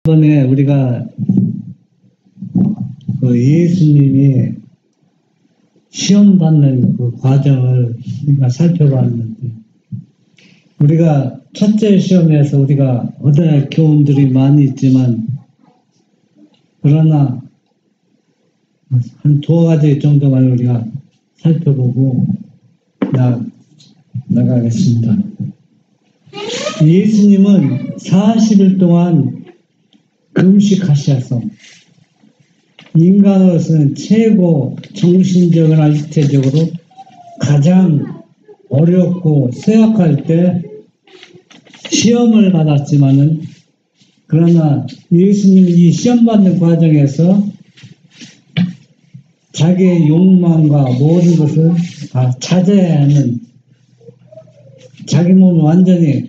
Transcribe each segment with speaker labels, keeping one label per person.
Speaker 1: 이번에 우리가 그 예수님이 시험 받는 그 과정을 우리가 살펴봤는데, 우리가 첫째 시험에서 우리가 얻어야 교훈들이 많이 있지만, 그러나 한 두어 가지 정도만 우리가 살펴보고 나가겠습니다. 예수님은 40일 동안 금식하셔서 인간으로서는 최고 정신적으로나 육체적으로 가장 어렵고 쇠약할 때 시험을 받았지만은, 그러나 예수님이 이 시험받는 과정에서 자기의 욕망과 모든 것을 다 자제해야 하는, 자기 몸을 완전히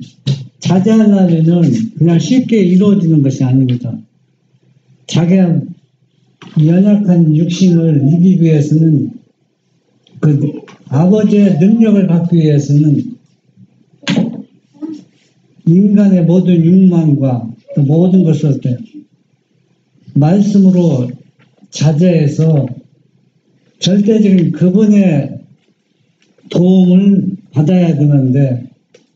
Speaker 1: 자제하려면은 그냥 쉽게 이루어지는 것이 아닙니다. 자기가 연약한 육신을 이기기 위해서는, 그 아버지의 능력을 받기 위해서는 인간의 모든 욕망과 또 모든 것을 말씀으로 자제해서 절대적인 그분의 도움을 받아야 되는데,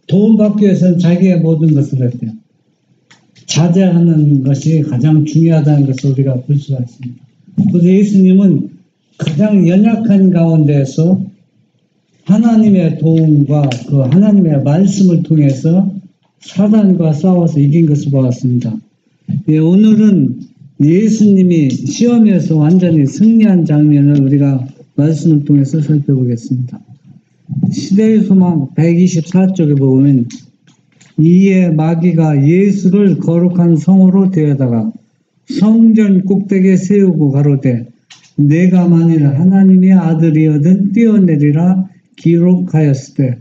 Speaker 1: 도움받기 위해서는 자기의 모든 것을 했대요. 자제하는 것이 가장 중요하다는 것을 우리가 볼 수가 있습니다. 그래서 예수님은 가장 연약한 가운데에서 하나님의 도움과 그 하나님의 말씀을 통해서 사단과 싸워서 이긴 것을 보았습니다. 예, 오늘은 예수님이 시험에서 완전히 승리한 장면을 우리가 말씀을 통해서 살펴보겠습니다. 시대의 소망 124쪽에 보면, 이에 마귀가 예수를 거룩한 성으로 데려다가 성전 꼭대기에 세우고 가로되, 내가 만일 하나님의 아들이거든 뛰어내리라 기록하였을 때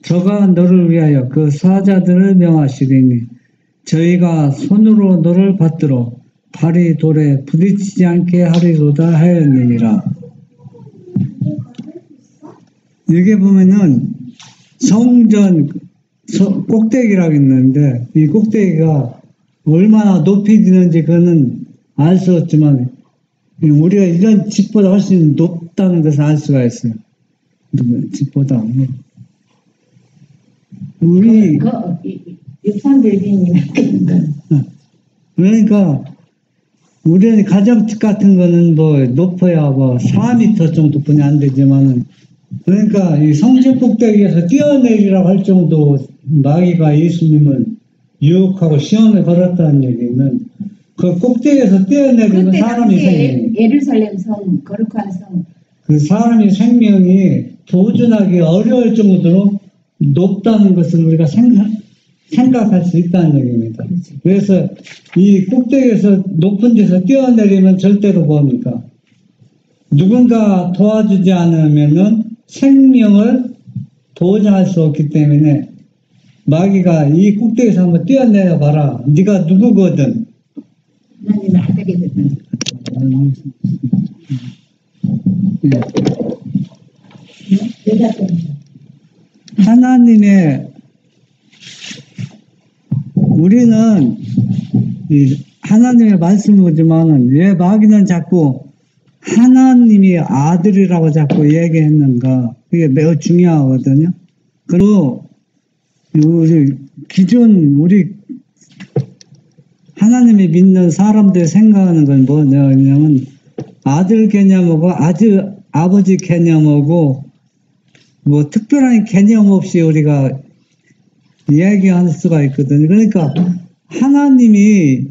Speaker 1: 저가 너를 위하여 그 사자들을 명하시리니 저희가 손으로 너를 받들어 발이 돌에 부딪히지 않게 하리로다 하였느니라. 여기 보면은 성전 꼭대기라고 있는데, 이 꼭대기가 얼마나 높이 드는지 그거는 알 수 없지만, 우리가 이런 집보다 훨씬 높다는 것을 알 수가 있어요. 집보다. 우리 그러니까 우리는 가정집 같은 거는 뭐 높아야 뭐 4m 정도뿐이 안 되지만은, 그러니까 이 성전 꼭대기에서 뛰어내리라고 할 정도 마귀가 예수님을 유혹하고 시험을 걸었다는 얘기는, 그 꼭대기에서 뛰어내리면 사람이 생명이,
Speaker 2: 예루살렘 성, 거룩한 성,
Speaker 1: 그 사람의 생명이 보존하기 어려울 정도로 높다는 것을 우리가 생각할 수 있다는 얘기입니다. 그래서 이 꼭대기에서 높은 데서 뛰어내리면 절대로 뭡니까? 누군가 도와주지 않으면은 생명을 보장할 수 없기 때문에 마귀가 이 꼭대기에서 한번 뛰어내려 봐라. 네가 누구거든.
Speaker 2: 하나님 아들이거든.
Speaker 1: 하나님의, 우리는 하나님의 말씀을 보지만은 왜 마귀는 자꾸 하나님이 아들이라고 자꾸 얘기했는가, 그게 매우 중요하거든요. 그리고 우리 하나님이 믿는 사람들이 생각하는 건 뭐냐면, 아들 개념하고 아버지 개념하고 뭐 특별한 개념 없이 우리가 이야기할 수가 있거든요. 그러니까 하나님이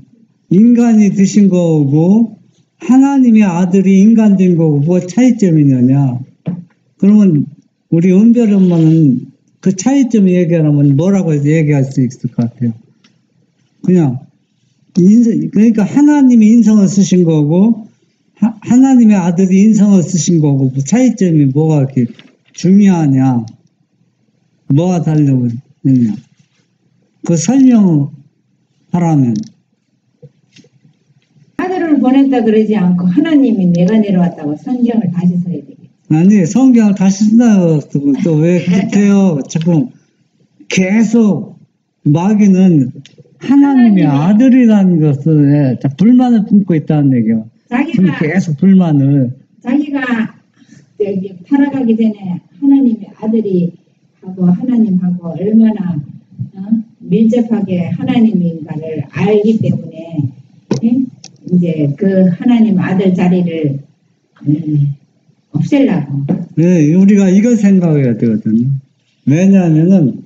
Speaker 1: 인간이 되신 거고 하나님의 아들이 인간 된 거고 뭐 차이점이 있느냐. 그러면 우리 은별 엄마는 그 차이점 얘기하면 뭐라고 해서 얘기할 수 있을 것 같아요. 그냥 그러니까 하나님이 인성을 쓰신 거고 하나님의 아들이 인성을 쓰신 거고, 그 차이점이 뭐가 이렇게 중요하냐, 뭐가 다르냐, 그 설명하라면.
Speaker 2: 아들을 보냈다 그러지 않고 하나님이 내가 내려왔다고 성경을 다시 써야 되겠다.
Speaker 1: 아니, 성경을 다시 쓴다고 또 왜 그렇대요? 자꾸 계속 마귀는 하나님이 아들이라는 것에 불만을 품고 있다는 얘기야.
Speaker 2: 자기가
Speaker 1: 계속 불만을.
Speaker 2: 자기가 여기 살아가기 전에 하나님의 아들이 하고 하나님하고 얼마나 밀접하게 하나님인가를 알기 때문에 이제 그 하나님 아들 자리를 없애려고.
Speaker 1: 네, 우리가 이걸 생각해야 되거든요. 왜냐하면은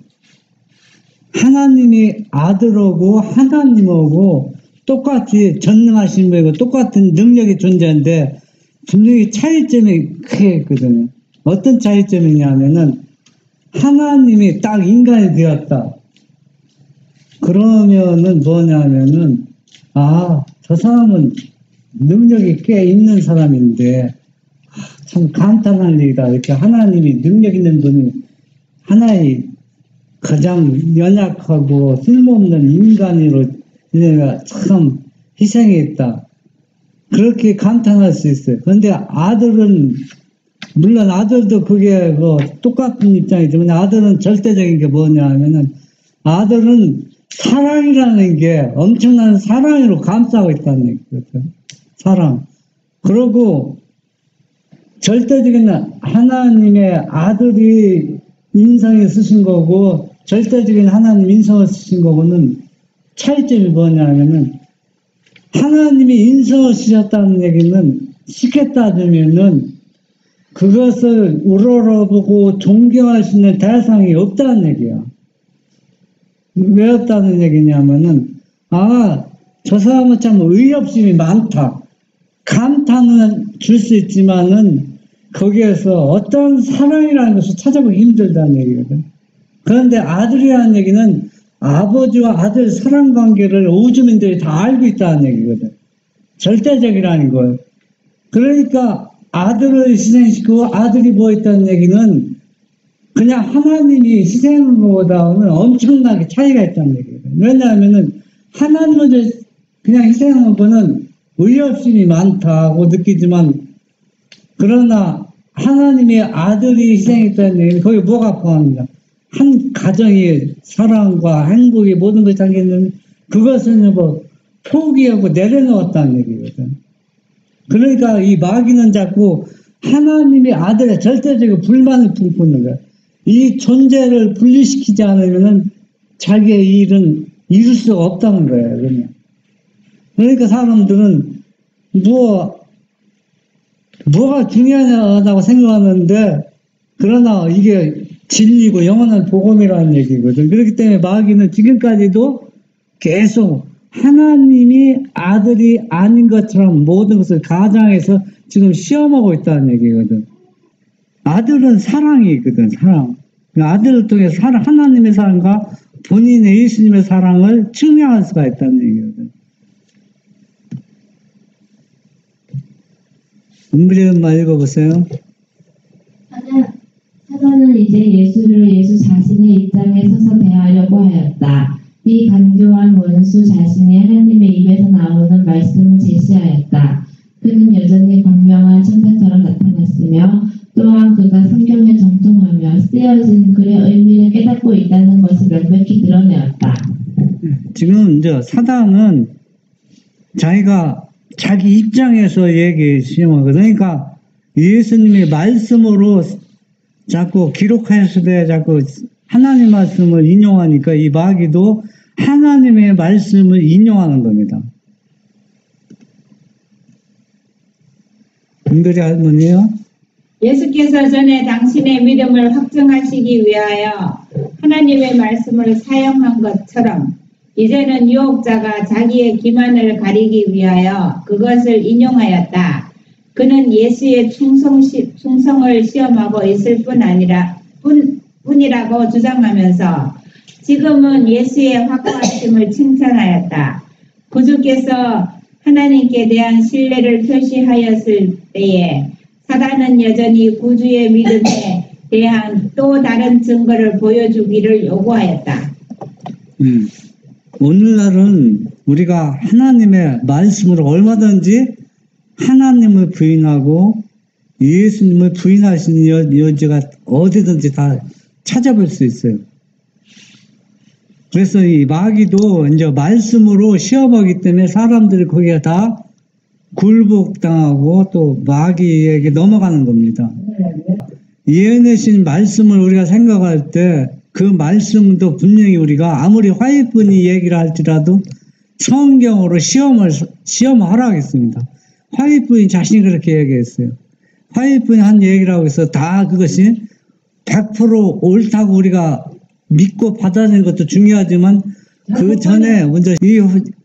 Speaker 1: 하나님이 아들하고 하나님하고 똑같이 전능하신 분이고 똑같은 능력이 존재하는데 분명히 차이점이 크게 있거든요. 어떤 차이점이냐면은 하나님이 딱 인간이 되었다. 그러면은 뭐냐면은 저 사람은 능력이 꽤 있는 사람인데 참 감탄할 일이다. 이렇게 하나님이 능력 있는 분이 하나의 가장 연약하고 쓸모없는 인간으로 내가 참 희생했다. 그렇게 감탄할 수 있어요. 그런데 아들은 물론 아들도 그게 똑같은 입장이지만 아들은 절대적인 게 뭐냐 하면은 아들은 사랑이라는 게 엄청난 사랑으로 감싸고 있다는 얘기거든. 사랑. 그리고 절대적인 하나님의 아들이 인성을 쓰신 거고 절대적인 하나님 인성을 쓰신 거고는 차이점이 뭐냐면은 하나님이 인성을 쓰셨다는 얘기는 쉽게 따지면은 그것을 우러러보고 존경할 수 있는 대상이 없다는 얘기야. 왜 없다는 얘기냐면은 저 사람은 참 의협심이 많다. 감탄은 줄 수 있지만은 거기에서 어떤 사랑이라는 것을 찾아보기 힘들다는 얘기거든. 그런데 아들이라는 얘기는 아버지와 아들 사랑 관계를 우주민들이 다 알고 있다는 얘기거든. 절대적이라는 걸. 그러니까 아들을 희생시키고 아들이 뭐 있다는 얘기는 그냥 하나님이 희생보다는 엄청나게 차이가 있다는 얘기거든. 왜냐하면은 하나님을 그냥 희생한 거는 의협심이 많다고 느끼지만 그러나 하나님의 아들이 희생했다는 얘기는 거기 뭐가 포함합니다. 한 가정의 사랑과 행복이 모든 것이 담겨있는 그것은 포기하고 내려놓았다는 얘기거든. 그러니까 이 마귀는 자꾸 하나님의 아들의 절대적인 불만을 품고 있는 거야. 이 존재를 분리시키지 않으면 자기의 일은 이룰 수가 없다는 거예요. 그냥. 그러니까 사람들은 뭐가 중요하다고 생각하는데 그러나 이게 진리고 영원한 복음이라는 얘기거든. 그렇기 때문에 마귀는 지금까지도 계속 하나님이 아들이 아닌 것처럼 모든 것을 가장해서 지금 시험하고 있다는 얘기거든. 아들은 사랑이거든. 사랑. 아들을 통해서 하나님의 사랑과 본인의 예수님의 사랑을 증명할 수가 있다는 얘기거든. 은밀히 한번 읽어보세요.
Speaker 3: 사단은 이제 예수 자신의 입장에 서서 대하려고 하였다. 이 간교한 원수 자신이 하나님의 입에서 나오는 말씀을 제시하였다. 그는 여전히 광명한 천사처럼 나타났으며 또한 그가 성경에 정통하며 쓰여진 글의 의미를 깨닫고 있다는 것을 명백히 드러내었다.
Speaker 1: 지금 이제 사단은 자기가 자기 입장에서 시험하거든. 그러니까 예수님의 말씀으로 자꾸 기록했을 때 자꾸 하나님 말씀을 인용하니까 이 마귀도 하나님의 말씀을 인용하는 겁니다. 은별이 할머니요?
Speaker 2: 예수께서 전에 당신의 믿음을 확증하시기 위하여 하나님의 말씀을 사용한 것처럼 이제는 유혹자가 자기의 기만을 가리기 위하여 그것을 인용하였다. 그는 예수의 충성을 시험하고 있을 뿐이라고 주장하면서 지금은 예수의 확고하심을 칭찬하였다. 구주께서 하나님께 대한 신뢰를 표시하였을 때에 사단은 여전히 구주의 믿음에 대한 또 다른 증거를 보여주기를 요구하였다.
Speaker 1: 오늘날은 우리가 하나님의 말씀으로 얼마든지 하나님을 부인하고 예수님을 부인하시는 여지가 어디든지 다 찾아볼 수 있어요. 그래서 이 마귀도 이제 말씀으로 시험하기 때문에 사람들이 거기에 다 굴복당하고 또 마귀에게 넘어가는 겁니다. 예언하신 말씀을 우리가 생각할 때 그 말씀도 분명히 우리가 아무리 화이분이 얘기를 할지라도 성경으로 시험하라 하겠습니다. 화이분이 자신이 그렇게 얘기했어요. 화이분이 한 얘기라고 해서 다 그것이 100% 옳다고 우리가 믿고 받아들이는 것도 중요하지만 그 전에 먼저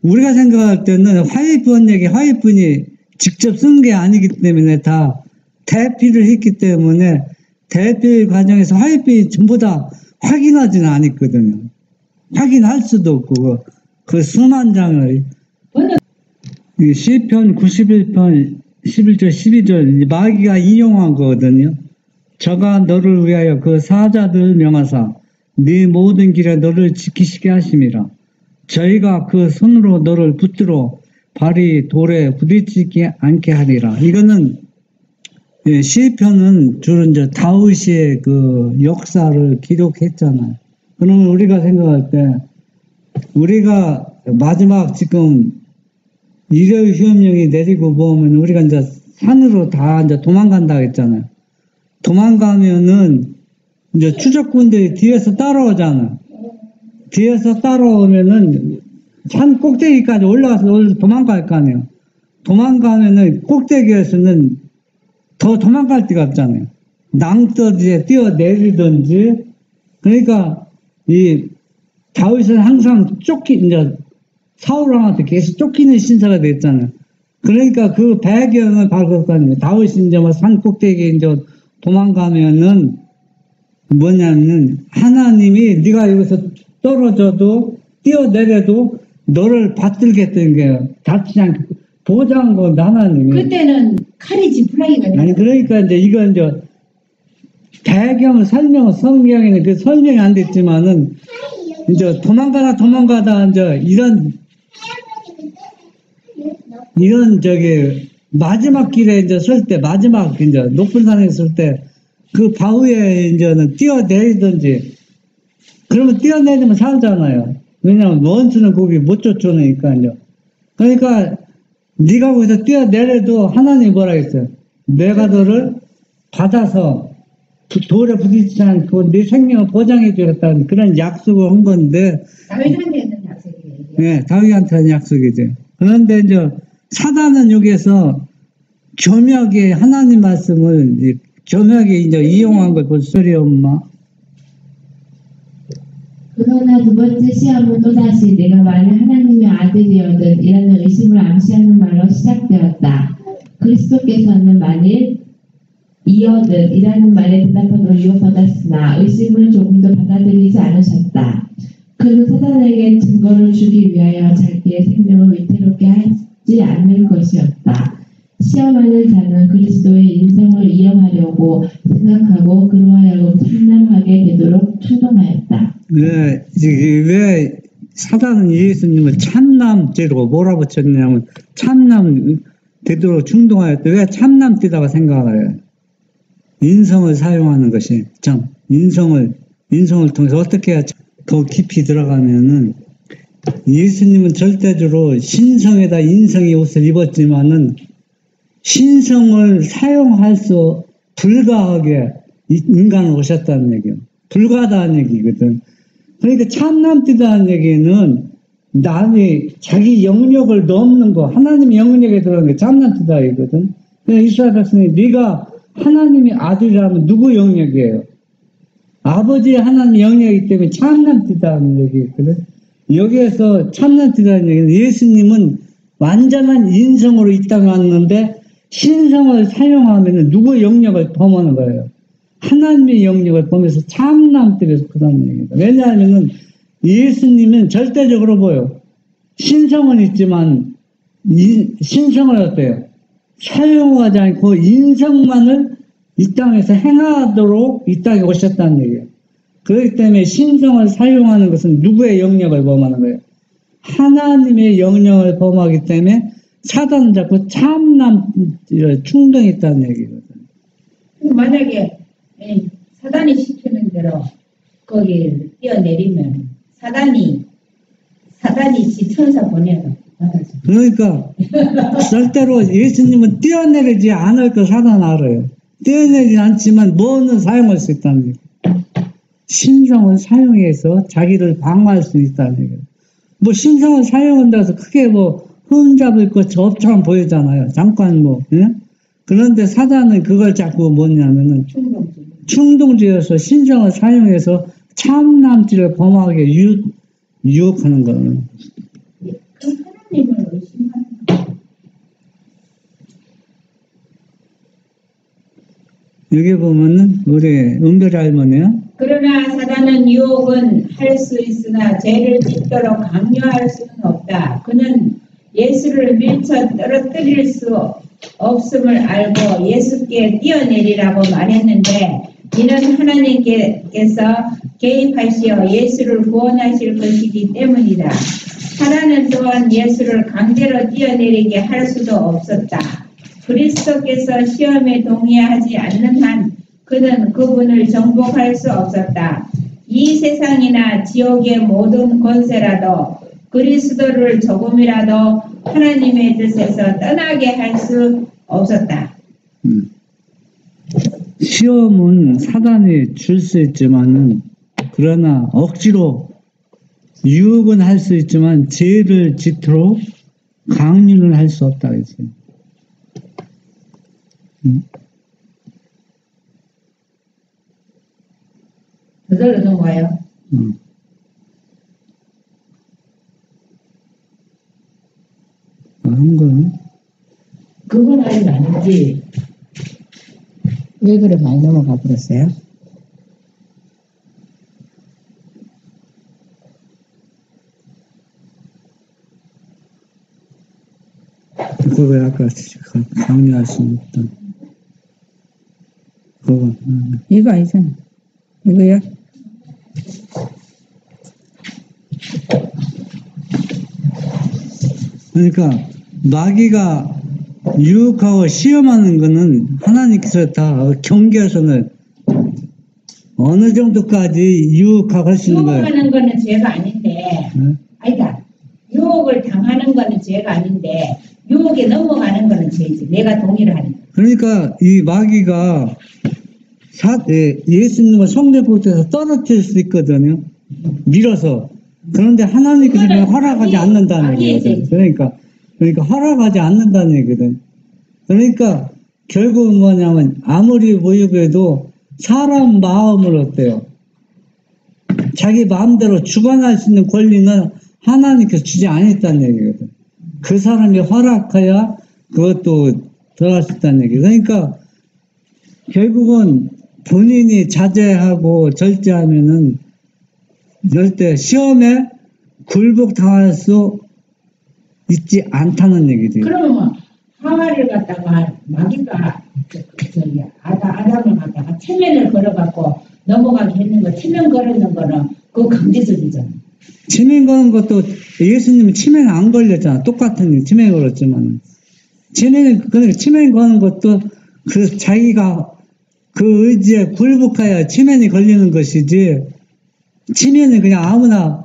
Speaker 1: 우리가 생각할 때는 화이분 얘기, 화이분이 직접 쓴 게 아니기 때문에 다 대피를 했기 때문에 대피 과정에서 화이분이 전부 다 확인하지는 않았거든요. 확인할 수도 없고 그 수만 장을 시편 91편 11절 12절 마귀가 인용한 거거든요. 저가 너를 위하여 그 사자들 명하사 네 모든 길에 너를 지키시게 하심이라. 저희가 그 손으로 너를 붙들어 발이 돌에 부딪히지 않게 하리라. 이거는 시편은 주로 이제 다윗의 그 역사를 기록했잖아요. 그러면 우리가 생각할 때 우리가 마지막 지금 일요일 휴업령이 내리고 보면 우리가 이제 산으로 다 이제 도망간다 했잖아요. 도망가면은 이제 추적군들이 뒤에서 따라오잖아요. 뒤에서 따라오면은 산 꼭대기까지 올라가서 도망갈 거 아니에요. 도망가면은 꼭대기에서는 더 도망갈 데가 없잖아요. 낭떠러지에 뛰어내리든지. 그러니까 이 다윗은 항상 이제 사울왕한테 계속 쫓기는 신사가 됐잖아요. 그러니까 그 배경을 밝혔다는 다윗이 이제 뭐 산 꼭대기에 이제 도망가면은 뭐냐면 하나님이 네가 여기서 떨어져도 뛰어내려도 너를 받들겠다는 게 다치지 않게 보장한 건 하나님이.
Speaker 2: 그때는 칼이 지푸라기가
Speaker 1: 아니 그러니까 이제 이건 이제 배경을 성경에는 그 설명이 안 됐지만은 이제 도망가다 이제 이런 저기 마지막 길에 이제 설 때 마지막 이제 높은 산에 설 때 그 바위에 이제는 뛰어내리든지 그러면 뛰어내리면 살잖아요. 왜냐하면 원수는 거기 못 쫓아오니까 이제. 그러니까 네가 거기서 뛰어내려도 하나님이 뭐라 했어요? 내가 너를 받아서 돌에 부딪히지 않고 네 생명을 보장해 주겠다는 그런 약속을 한 건데.
Speaker 2: 다윗한테 했는 약속이에요.
Speaker 1: 네, 다윗한테 한 약속이죠. 그런데 이제 사단은 여기에서 교묘하게 하나님 말씀을 교묘하게 이제 이용한 걸 볼 소리 엄마.
Speaker 3: 그러나 두 번째 시험은 또다시 내가 만일 하나님의 아들이어든 이라는 의심을 암시하는 말로 시작되었다. 그리스도께서는 만일 이어든 이라는 말에 대답하도록 유혹받았으나 의심을 조금도 받아들이지 않으셨다. 그는 사단에게 증거를 주기 위하여 자기의 생명을 위태롭게 하지 않을 것이었다. 시험하는 자는 그리스도의 인성을 이용하려고 생각하고 그로 하여금 참남하게 되도록 충동하였다.
Speaker 1: 네, 왜 사단은 예수님을 참남죄로 몰아붙였냐면 참남 되도록 충동하였다. 왜 참남죄다고 생각해요? 인성을 사용하는 것이 참 인성을 통해서 어떻게 해야 더 깊이 들어가면은 예수님은 절대적으로 신성에다 인성의 옷을 입었지만은 신성을 사용할 수 불가하게 인간을 오셨다는 얘기예요. 불가하다는 얘기거든. 그러니까 참남띠다는 얘기는 남이 자기 영역을 넘는 거, 하나님의 영역에 들어가는 게 참남띠다 이거든. 그러니까 이스라엘 백성이 네가 하나님의 아들이라면 누구 영역이에요? 아버지 하나님의 영역이기 때문에 참남띠다는 얘기거든. 여기에서 참남띠다는 얘기는 예수님은 완전한 인성으로 이 땅에 왔는데 신성을 사용하면 누구의 영역을 범하는 거예요? 하나님의 영역을 범해서 참남띠에서 그런 얘기다. 왜냐하면 예수님은 절대적으로 보여. 신성은 있지만 신성을 어때요? 사용하지 않고 인성만을 이 땅에서 행하도록 이 땅에 오셨다는 얘기예요. 그렇기 때문에 신성을 사용하는 것은 누구의 영역을 범하는 거예요? 하나님의 영역을 범하기 때문에 사단은 자꾸 참남 충동이 있다는 얘기거든요.
Speaker 2: 만약에 사단이 시키는 대로 거기 뛰어내리면 사단이 지 천사 보내고 받아줘.
Speaker 1: 그러니까 절대로 예수님은 뛰어내리지 않을 거 사단 알아요. 뛰어내리지 않지만 뭐는 사용할 수 있다는 거예요. 신성을 사용해서 자기를 방어할 수 있다는 거예요. 뭐 신성을 사용한다고 해서 크게 뭐 흠잡을 것처럼 보이잖아요. 잠깐 뭐. 예? 그런데 사단은 그걸 자꾸 뭐냐면은 충동주의에서 신성을 사용해서 참남죄를 범하게 유혹하는 거예요.
Speaker 2: 하나님을 의심하는 거.
Speaker 1: 여기 보면은 우리 은별이 할머니요.
Speaker 2: 그러나 사단은 유혹은 할 수 있으나 죄를 짓도록 강요할 수는 없다. 그는 예수를 밀쳐 떨어뜨릴 수 없음을 알고 예수께 뛰어내리라고 말했는데 이는 하나님께서 개입하시어 예수를 구원하실 것이기 때문이다. 사단은 또한 예수를 강제로 뛰어내리게 할 수도 없었다. 그리스도께서 시험에 동의하지 않는 한 그는 그분을 정복할 수 없었다. 이 세상이나 지옥의 모든 권세라도 그리스도를 조금이라도 하나님의 뜻에서 떠나게 할 수 없었다.
Speaker 1: 시험은 사단이 줄 수 있지만은 그러나 억지로 유혹은 할 수 있지만 죄를 짓도록 강요는 할 수 없다 그랬어요.
Speaker 2: 그걸로 넘어가요.
Speaker 1: 한 거는
Speaker 2: 그건 아직 아니지. 왜 그래 많이 넘어가 버렸어요?
Speaker 1: 그거 아까 강요할 수는 없다. 그거
Speaker 2: 이거 아니잖아. 이거야?
Speaker 1: 그러니까 마귀가 유혹하고 시험하는 거는 하나님께서 다 경계에서는 어느 정도까지 유혹하고 할 수 있는 거예요.
Speaker 2: 유혹하는 거는 죄가 아닌데, 아니다. 유혹을 당하는 거는 죄가 아닌데, 유혹에 넘어가는 거는 죄지. 내가 동의를 하는 거.
Speaker 1: 그러니까 이 마귀가 예수님을 성례포도에서 떨어뜨릴 수 있거든요. 밀어서. 그런데 하나님께서는 허락하지 않는다는 얘기거든. 그러니까 허락하지 않는다는 얘기거든. 그러니까 결국은 뭐냐면 아무리 모욕해도 사람 마음을 어때요? 자기 마음대로 주관할 수 있는 권리는 하나님께서 주지 않았다는 얘기거든. 그 사람이 허락해야 그것도 들어갈 수 있다는 얘기. 그러니까 결국은 본인이 자제하고 절제하면은 절대 시험에 굴복당할 수 있지 않다는 얘기지.
Speaker 2: 그러면 하와를 갖다가 마귀가 아담을 갖다가 체면을 걸어갖고 넘어가게 했는 거, 체면 걸었는 거는 그거 강제적이잖아.
Speaker 1: 치매 거는 것도 예수님은 치매는 안 걸렸잖아. 똑같은 일 치매 걸었지만 그러니까 치매 거는 것도 그 자기가 그 의지에 굴복해야 치매이 걸리는 것이지 치매는 그냥 아무나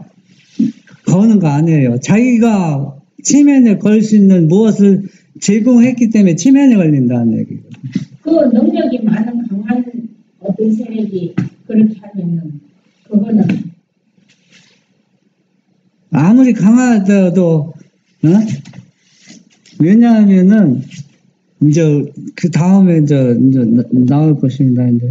Speaker 1: 거는 거 아니에요. 자기가 치매에 걸 수 있는 무엇을 제공했기 때문에 치매에 걸린다는 얘기거든요.
Speaker 2: 그 능력이 많은 강한 어떤 세력이 그렇게 하면은 그거는
Speaker 1: 아무리 강하더라도 왜냐하면은 이제 그 다음에 이제 나올 것입니다. 이제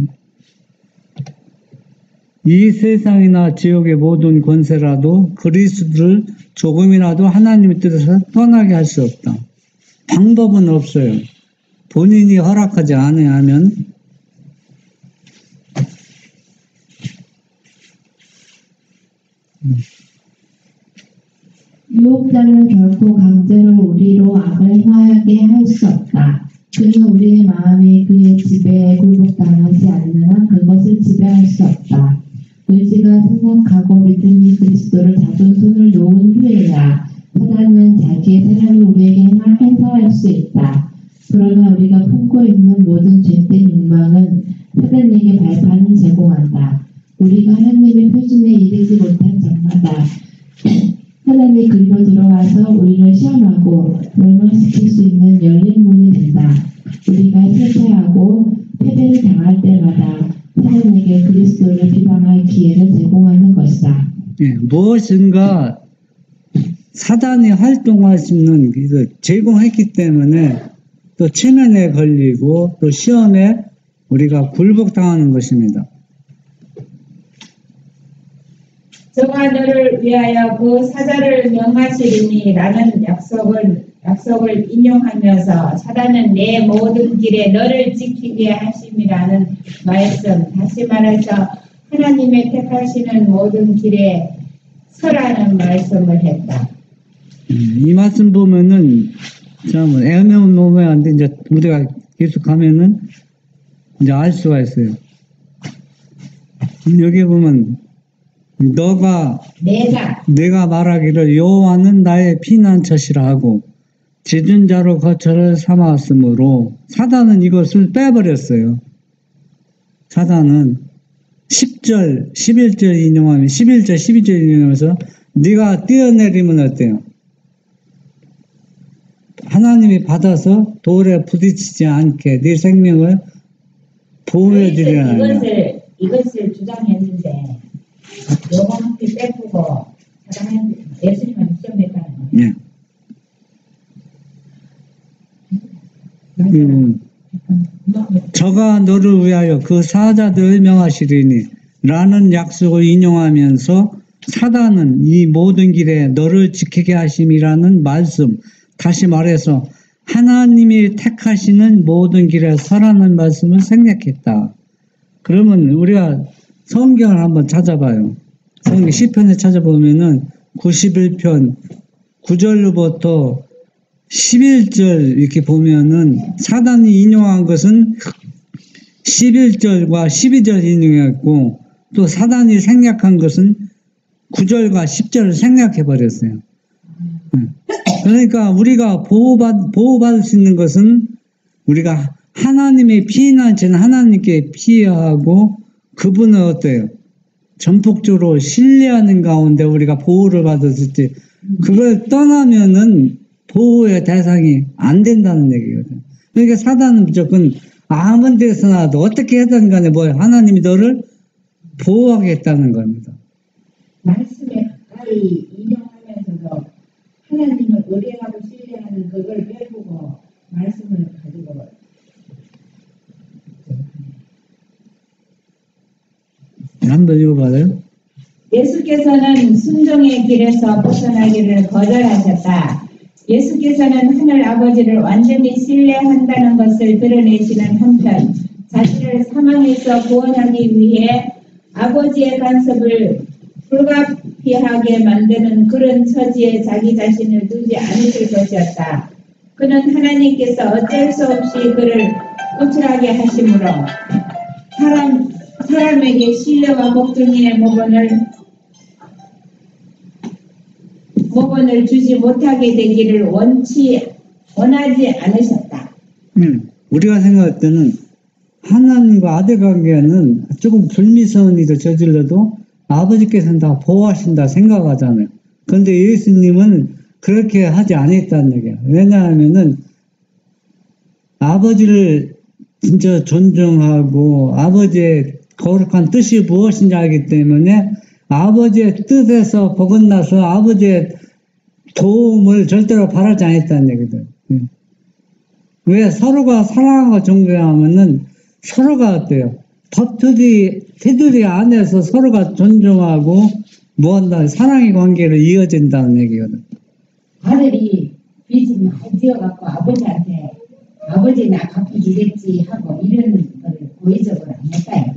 Speaker 1: 이 세상이나 지옥의 모든 권세라도 그리스도를 조금이라도 하나님의 뜻에서 떠나게 할 수 없다. 방법은 없어요. 본인이 허락하지 않아야 하면
Speaker 3: 유혹자는 결코 강제로 우리로 악을 행하게 할 수 없다. 그는 우리의 마음이 그의 지배에 굴복당하지 않는 한 그것을 지배할 수 없다. 의지가 생각하고 믿음이 그리스도를 자존손을 놓은 후에야 사단은 자기의 사랑을 우리에게 행사할 수 있다. 그러나 우리가 품고 있는 모든 죄된 욕망은 사단에게 발판을 제공한다. 우리가 하나님의 표준에 이르지 못한 적마다 하나님의 글로 들어와서 우리를 시험하고 멸망시킬 수 있는 열린 문이 된다. 우리가 실패하고 패배를 당할 때마다 하나님에게 그리스도를 비방할 기회를 제공하는 것이다.
Speaker 1: 예, 무엇인가 사단이 활동할 수 있는 제공했기 때문에 또 체면에 걸리고 또 시험에 우리가 굴복당하는 것입니다.
Speaker 2: 저가 너를 위하여 그 사자를 명하시리니 라는 약속을 인용하면서 사단은 내 모든 길에 너를 지키게 하심이라는 말씀, 다시 말해서 하나님의 택하시는 모든 길에 서라는 말씀을 했다.
Speaker 1: 이 말씀 보면은 참 애매모호한데 이제 우리가 계속 가면은 이제 알 수가 있어요. 여기 보면 내가 말하기를 여호와는 나의 피난처시라 하고 지존자로 거처를 삼았으므로 사단은 이것을 빼버렸어요. 사단은 10절, 11절 인용하면 11절, 12절 인용하면서 네가 뛰어내리면 어때요? 하나님이 받아서 돌에 부딪히지 않게 네 생명을 보호해주려는
Speaker 2: 이것을 주장했는데 영원히 빼고 사단은 예수님을 시험했다는 거예요.
Speaker 1: 예. 저가 너를 위하여 그 사자들을 명하시리니 라는 약속을 인용하면서 사단은 이 모든 길에 너를 지키게 하심이라는 말씀, 다시 말해서 하나님이 택하시는 모든 길에 서라는 말씀을 생략했다. 그러면 우리가 성경을 한번 찾아봐요. 성경 시편을 찾아보면은 91편 9절로부터 11절 이렇게 보면은 사단이 인용한 것은 11절과 12절 인용했고 또 사단이 생략한 것은 9절과 10절을 생략해 버렸어요. 그러니까 우리가 보호받을 수 있는 것은 우리가 하나님의 피난처는 하나님께 피하고 그분은 어때요? 전폭적으로 신뢰하는 가운데 우리가 보호를 받았을 때 그걸 떠나면은 보호의 대상이 안 된다는 얘기거든요. 그러니까 사단은 무조건 아무 데서나도 어떻게 하든 간에 하나님이 너를 보호하겠다는 겁니다.
Speaker 2: 말씀에 가까이 인용하면서도 하나님을 의뢰하고 신뢰하는 그걸 빼고 말씀을 가지고
Speaker 1: 한번 읽어봐요.
Speaker 2: 예수께서는 순종의 길에서 벗어나기를 거절하셨다. 예수께서는 하늘 아버지를 완전히 신뢰한다는 것을 드러내시는 한편 자신을 사망에서 구원하기 위해 아버지의 간섭을 불가피하게 만드는 그런 처지에 자기 자신을 두지 않으실 것이었다. 그는 하나님께서 어쩔 수 없이 그를 호출하게 하심으로 사람에게 신뢰와 복종의 모본을 주지 못하게 되기를 원하지 않으셨다.
Speaker 1: 우리가 생각할 때는 하나님과 아들 관계는 조금 불미스러운 저질러도 아버지께서는 다 보호하신다 생각하잖아요. 그런데 예수님은 그렇게 하지 않았다는 얘기야. 왜냐하면은 아버지를 진짜 존중하고 아버지의 거룩한 뜻이 무엇인지 알기 때문에 아버지의 뜻에서 벗어나서 아버지의 도움을 절대로 바라지 않았다는 얘기들. 왜 서로가 사랑하고 존경하면은 서로가 어때요? 테두리 안에서 서로가 존중하고 무한한 사랑의 관계로 이어진다는 얘기거든.
Speaker 2: 아들이 빚을 많이 지어갖고 아버지한테 아버지 나 갚아주겠지 하고 이런 걸 고의적으로 안 했다.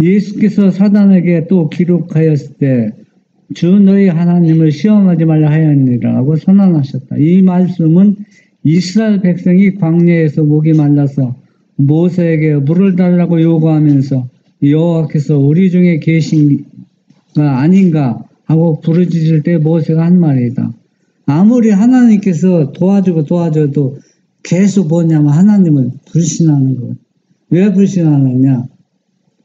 Speaker 1: 예수께서 사단에게 또 기록하였을 때 주 너희 하나님을 시험하지 말라 하였느니라고 선언하셨다. 이 말씀은 이스라엘 백성이 광야에서 목이 말라서 모세에게 물을 달라고 요구하면서 여호와께서 우리 중에 계신가 아닌가 하고 부르짖을 때 모세가 한 말이다. 아무리 하나님께서 도와줘도 계속 하나님을 불신하는 것. 왜 불신하느냐?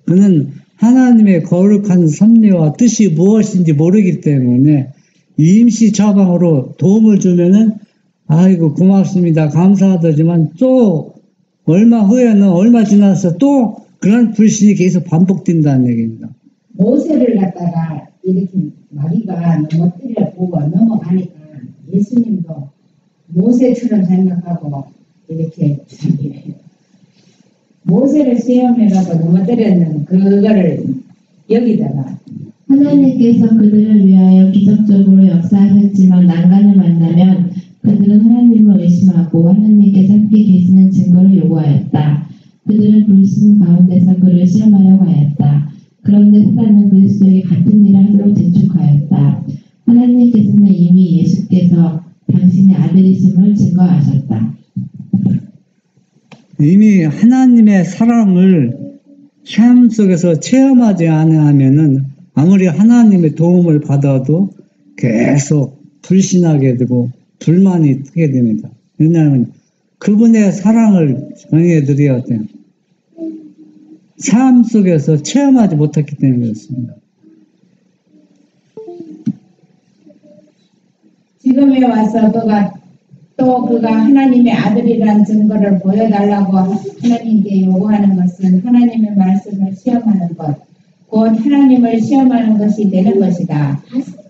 Speaker 1: 그는 하나님의 거룩한 섭리와 뜻이 무엇인지 모르기 때문에 임시 처방으로 도움을 주면은 아이고 고맙습니다 감사하다지만 또 얼마 후에는 얼마 지나서 또 그런 불신이 계속 반복된다는 얘기입니다.
Speaker 2: 모세를 갖다가 이렇게 마귀가 넘어뜨려보고 넘어가니까 예수님도 모세처럼 생각하고 이렇게 모세를 시험해가고 넘어뜨렸는 그거를 여기다가
Speaker 3: 하나님께서 그들을 위하여 기적적으로 역사하셨지만 난관을 만나면 그들은 하나님을 의심하고 하나님께서 함께 계시는 증거를 요구하였다. 그들은 불신 가운데서 그를 시험하려고 하였다. 그런데 사단은 그리스도에게 같은 일을 하도록 재촉하였다. 하나님께서는 이미 예수께서 당신의 아들이심을 증거하셨다.
Speaker 1: 이미 하나님의 사랑을 삶 속에서 체험하지 않으면은 아무리 하나님의 도움을 받아도 계속 불신하게 되고 불만이 트게 됩니다. 왜냐하면 그분의 사랑을 전해드려야 돼요. 삶 속에서 체험하지 못했기 때문에 그렇습니다.
Speaker 2: 지금에 와서 그가 하나님의 아들이라는 증거를 보여달라고 하나님께 요구하는 것은 하나님의 말씀을 시험하는 것, 곧 하나님을 시험하는 것이 되는 것이다.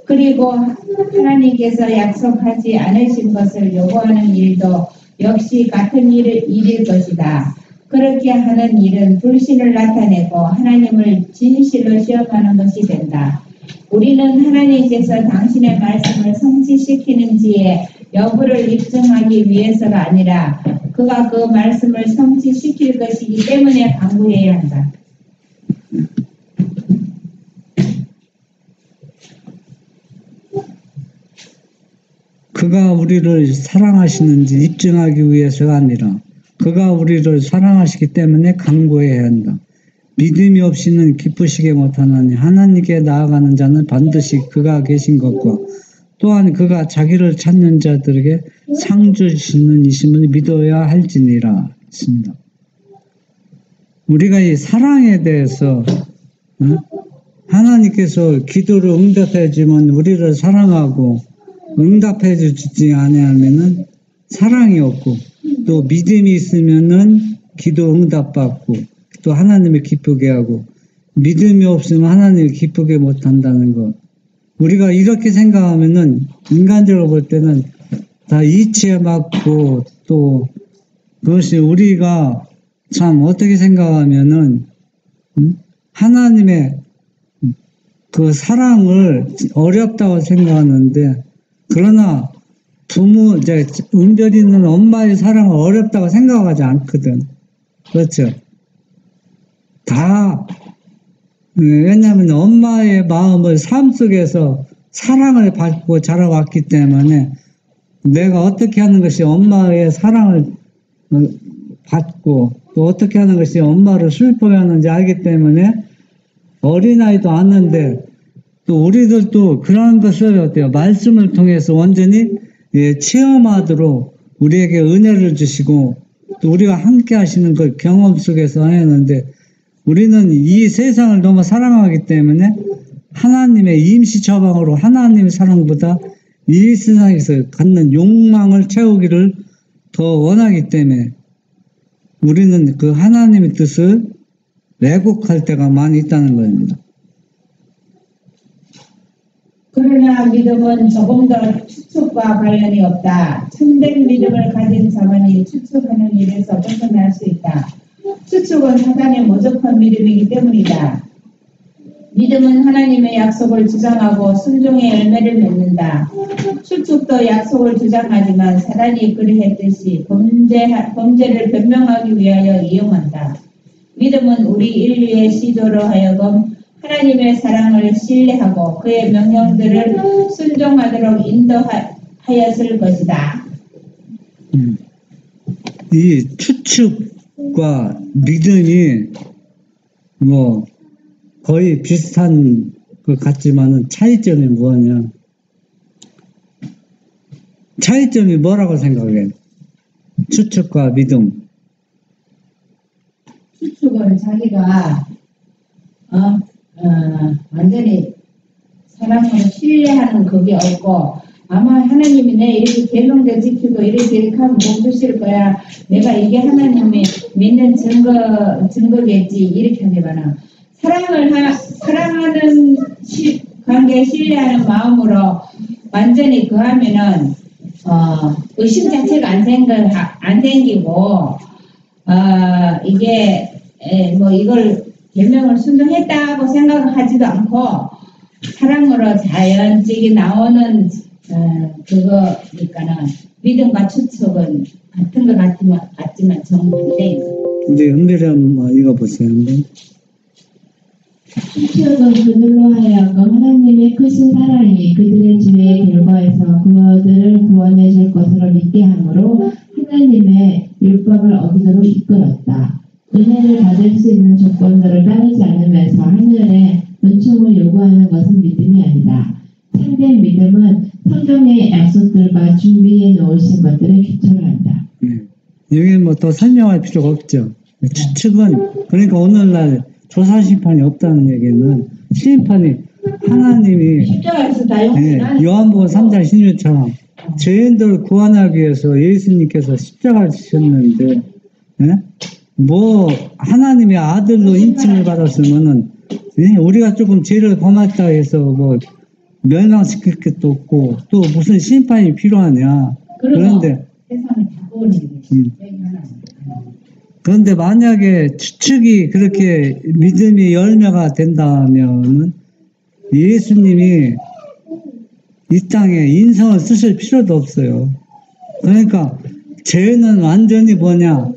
Speaker 2: 그리고 하나님께서 약속하지 않으신 것을 요구하는 일도 역시 같은 일일 것이다. 그렇게 하는 일은 불신을 나타내고 하나님을 진실로 시험하는 것이 된다. 우리는 하나님께서 당신의 말씀을 성취시키는지의 여부를 입증하기 위해서가 아니라 그가 그 말씀을 성취시킬 것이기 때문에 간구해야 한다.
Speaker 1: 그가 우리를 사랑하시는지 입증하기 위해서가 아니라 그가 우리를 사랑하시기 때문에 간구해야 한다. 믿음이 없이는 기쁘시게 못하나니 하나님께 나아가는 자는 반드시 그가 계신 것과 또한 그가 자기를 찾는 자들에게 상 주시는 이심을 믿어야 할지니라 했습니다. 우리가 이 사랑에 대해서 하나님께서 기도를 응답해 주면 우리를 사랑하고 응답해 주지 않으면은 사랑이 없고 또 믿음이 있으면은 기도 응답받고 또 하나님을 기쁘게 하고 믿음이 없으면 하나님을 기쁘게 못한다는 것. 우리가 이렇게 생각하면은 인간적으로 볼 때는 다 이치에 맞고 또 그것이 우리가 참 어떻게 생각하면은 하나님의 그 사랑을 어렵다고 생각하는데 그러나 부모 이제 은별이 있는 엄마의 사랑을 어렵다고 생각하지 않거든. 그렇죠? 다 왜냐하면 엄마의 마음을 삶 속에서 사랑을 받고 자라왔기 때문에 내가 어떻게 하는 것이 엄마의 사랑을 받고 또 어떻게 하는 것이 엄마를 슬퍼하는지 알기 때문에 어린아이도 아는데 또 우리들도 그런 것을 어때요? 말씀을 통해서 완전히 체험하도록 우리에게 은혜를 주시고 또 우리가 함께 하시는 그 경험 속에서 하는데 우리는 이 세상을 너무 사랑하기 때문에 하나님의 임시 처방으로 하나님의 사랑보다 이 세상에서 갖는 욕망을 채우기를 더 원하기 때문에 우리는 그 하나님의 뜻을 왜곡할 때가 많이 있다는 겁니다.
Speaker 2: 그러나 믿음은 조금 더 추측과 관련이 없다. 참된 믿음을 가진 자만이 추측하는 일에서 벗어날 수 있다. 추측은 사단의 모독한 믿음이기 때문이다. 믿음은 하나님의 약속을 주장하고 순종의 열매를 맺는다. 추측도 약속을 주장하지만 사단이 그리했듯이 범죄를 변명하기 위하여 이용한다. 믿음은 우리 인류의 시조로 하여금 하나님의 사랑을 신뢰하고 그의 명령들을 순종하도록 인도하였을 것이다.
Speaker 1: 이 추측과 믿음이 뭐 거의 비슷한 것 같지만은 차이점이 뭐냐? 차이점이 뭐라고 생각해? 추측과 믿음.
Speaker 2: 추측은 자기가 완전히 사랑으로 신뢰하는 그게 없고 아마 하나님이 내 이렇게 계명대 지키고 이렇게 하면 복 주실 거야. 내가 이게 하나님이 믿는 증거겠지 이렇게 하면 사랑하는 관계 신뢰하는 마음으로 완전히 그하면은 의심 자체가 안 생기고 이게 뭐 이걸 계명을 순종했다고 생각하지도 않고 사랑으로 자연적이 나오는 그거니까는 믿음과 추측은 같은 것 같지만 정반대.
Speaker 1: 이제 은별이 뭐 읽어보세요.
Speaker 3: 추측은 그들로 하여금 하나님의 크신 사랑이 그들의 죄의 결과에서 그들을 구원해 줄 것으로 믿게 하므로 하나님의 율법을 어기도록 이끌었다. 은혜를 받을 수 있는 조건들을 따르지 않으면서 하늘의 은총을 요구하는 것은 믿음이 아니다. 참된 믿음은 성경의 약속들과 준비해 놓으신 것들을 기초로 한다.
Speaker 1: 여기 뭐 더 설명할 필요가 없죠. 추측은 그러니까 오늘날 조사 심판이 없다는 얘기는 심판이 하나님이
Speaker 2: 십자가에서 다 용서한
Speaker 1: 요한복음 3장 16처럼 죄인들을 구원하기 위해서 예수님께서 십자가를 지셨는데 뭐 하나님의 아들로 인칭을 받았으면은 우리가 조금 죄를 범했다 해서 뭐 멸망시킬 것도 없고 또 무슨 심판이 필요하냐. 그런데
Speaker 2: 세상을 바꾸는
Speaker 1: 그런데 만약에 추측이 그렇게 믿음이 열매가 된다면 예수님이 이 땅에 인성을 쓰실 필요도 없어요. 그러니까 죄는 완전히 뭐냐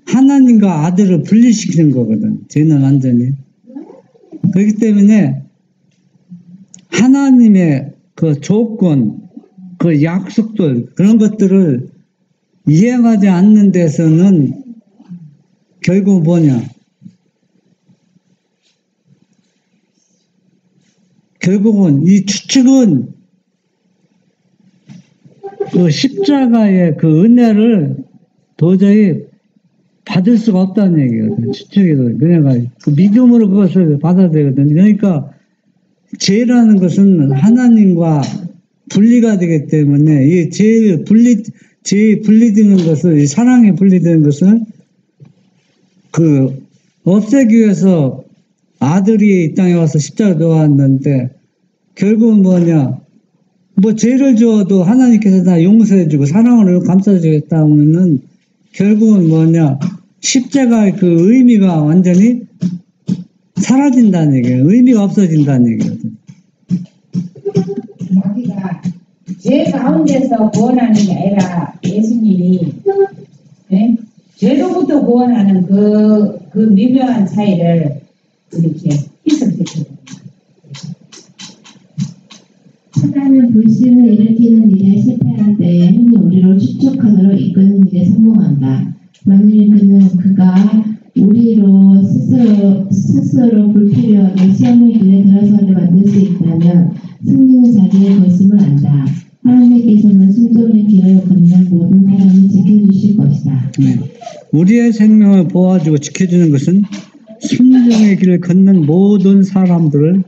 Speaker 1: 하나님과 아들을 분리시키는 거거든. 죄는 완전히. 그렇기 때문에 하나님의 그 조건, 그 약속들 그런 것들을 이행하지 않는 데서는 결국 뭐냐? 결국은 이 추측은 그 십자가의 그 은혜를 도저히 받을 수가 없다는 얘기거든. 추측이거든. 그러니까 그 믿음으로 그것을 받아야 되거든. 그러니까 죄라는 것은 하나님과 분리가 되기 때문에 이 죄 분리되는 것을, 이 사랑이 분리되는 것을 그 없애기 위해서 아들이 이 땅에 와서 십자가를 놓았는데 결국은 뭐냐? 뭐 죄를 지어도 하나님께서 다 용서해주고 사랑으로 감싸주겠다 하면은 결국은 뭐냐? 십자가의 그 의미가 완전히 사라진다는 얘기예요. 의미가 없어진다는 얘기거든.
Speaker 2: 마귀가 죄 가운데서 구원하는 게 아니라 예수님이 죄로부터 구원하는 그 미묘한 차이를 이렇게 희석시켜요.
Speaker 3: 사단은 불신을 일으키는 일에 실패할 때에 흔히 우리를 추측하도록 이끄는 일에 성공한다. 만일 그가 우리로 스스로 불필요하게 시험의 길에 들어서게 만들 수 있다면 승리는 자기의 것임을 안다. 하나님께서는 순종의 길을 걷는 모든 사람을 지켜주실 것이다.
Speaker 1: 우리의 생명을 보호해주고 지켜주는 것은 순종의 길을 걷는 모든 사람들을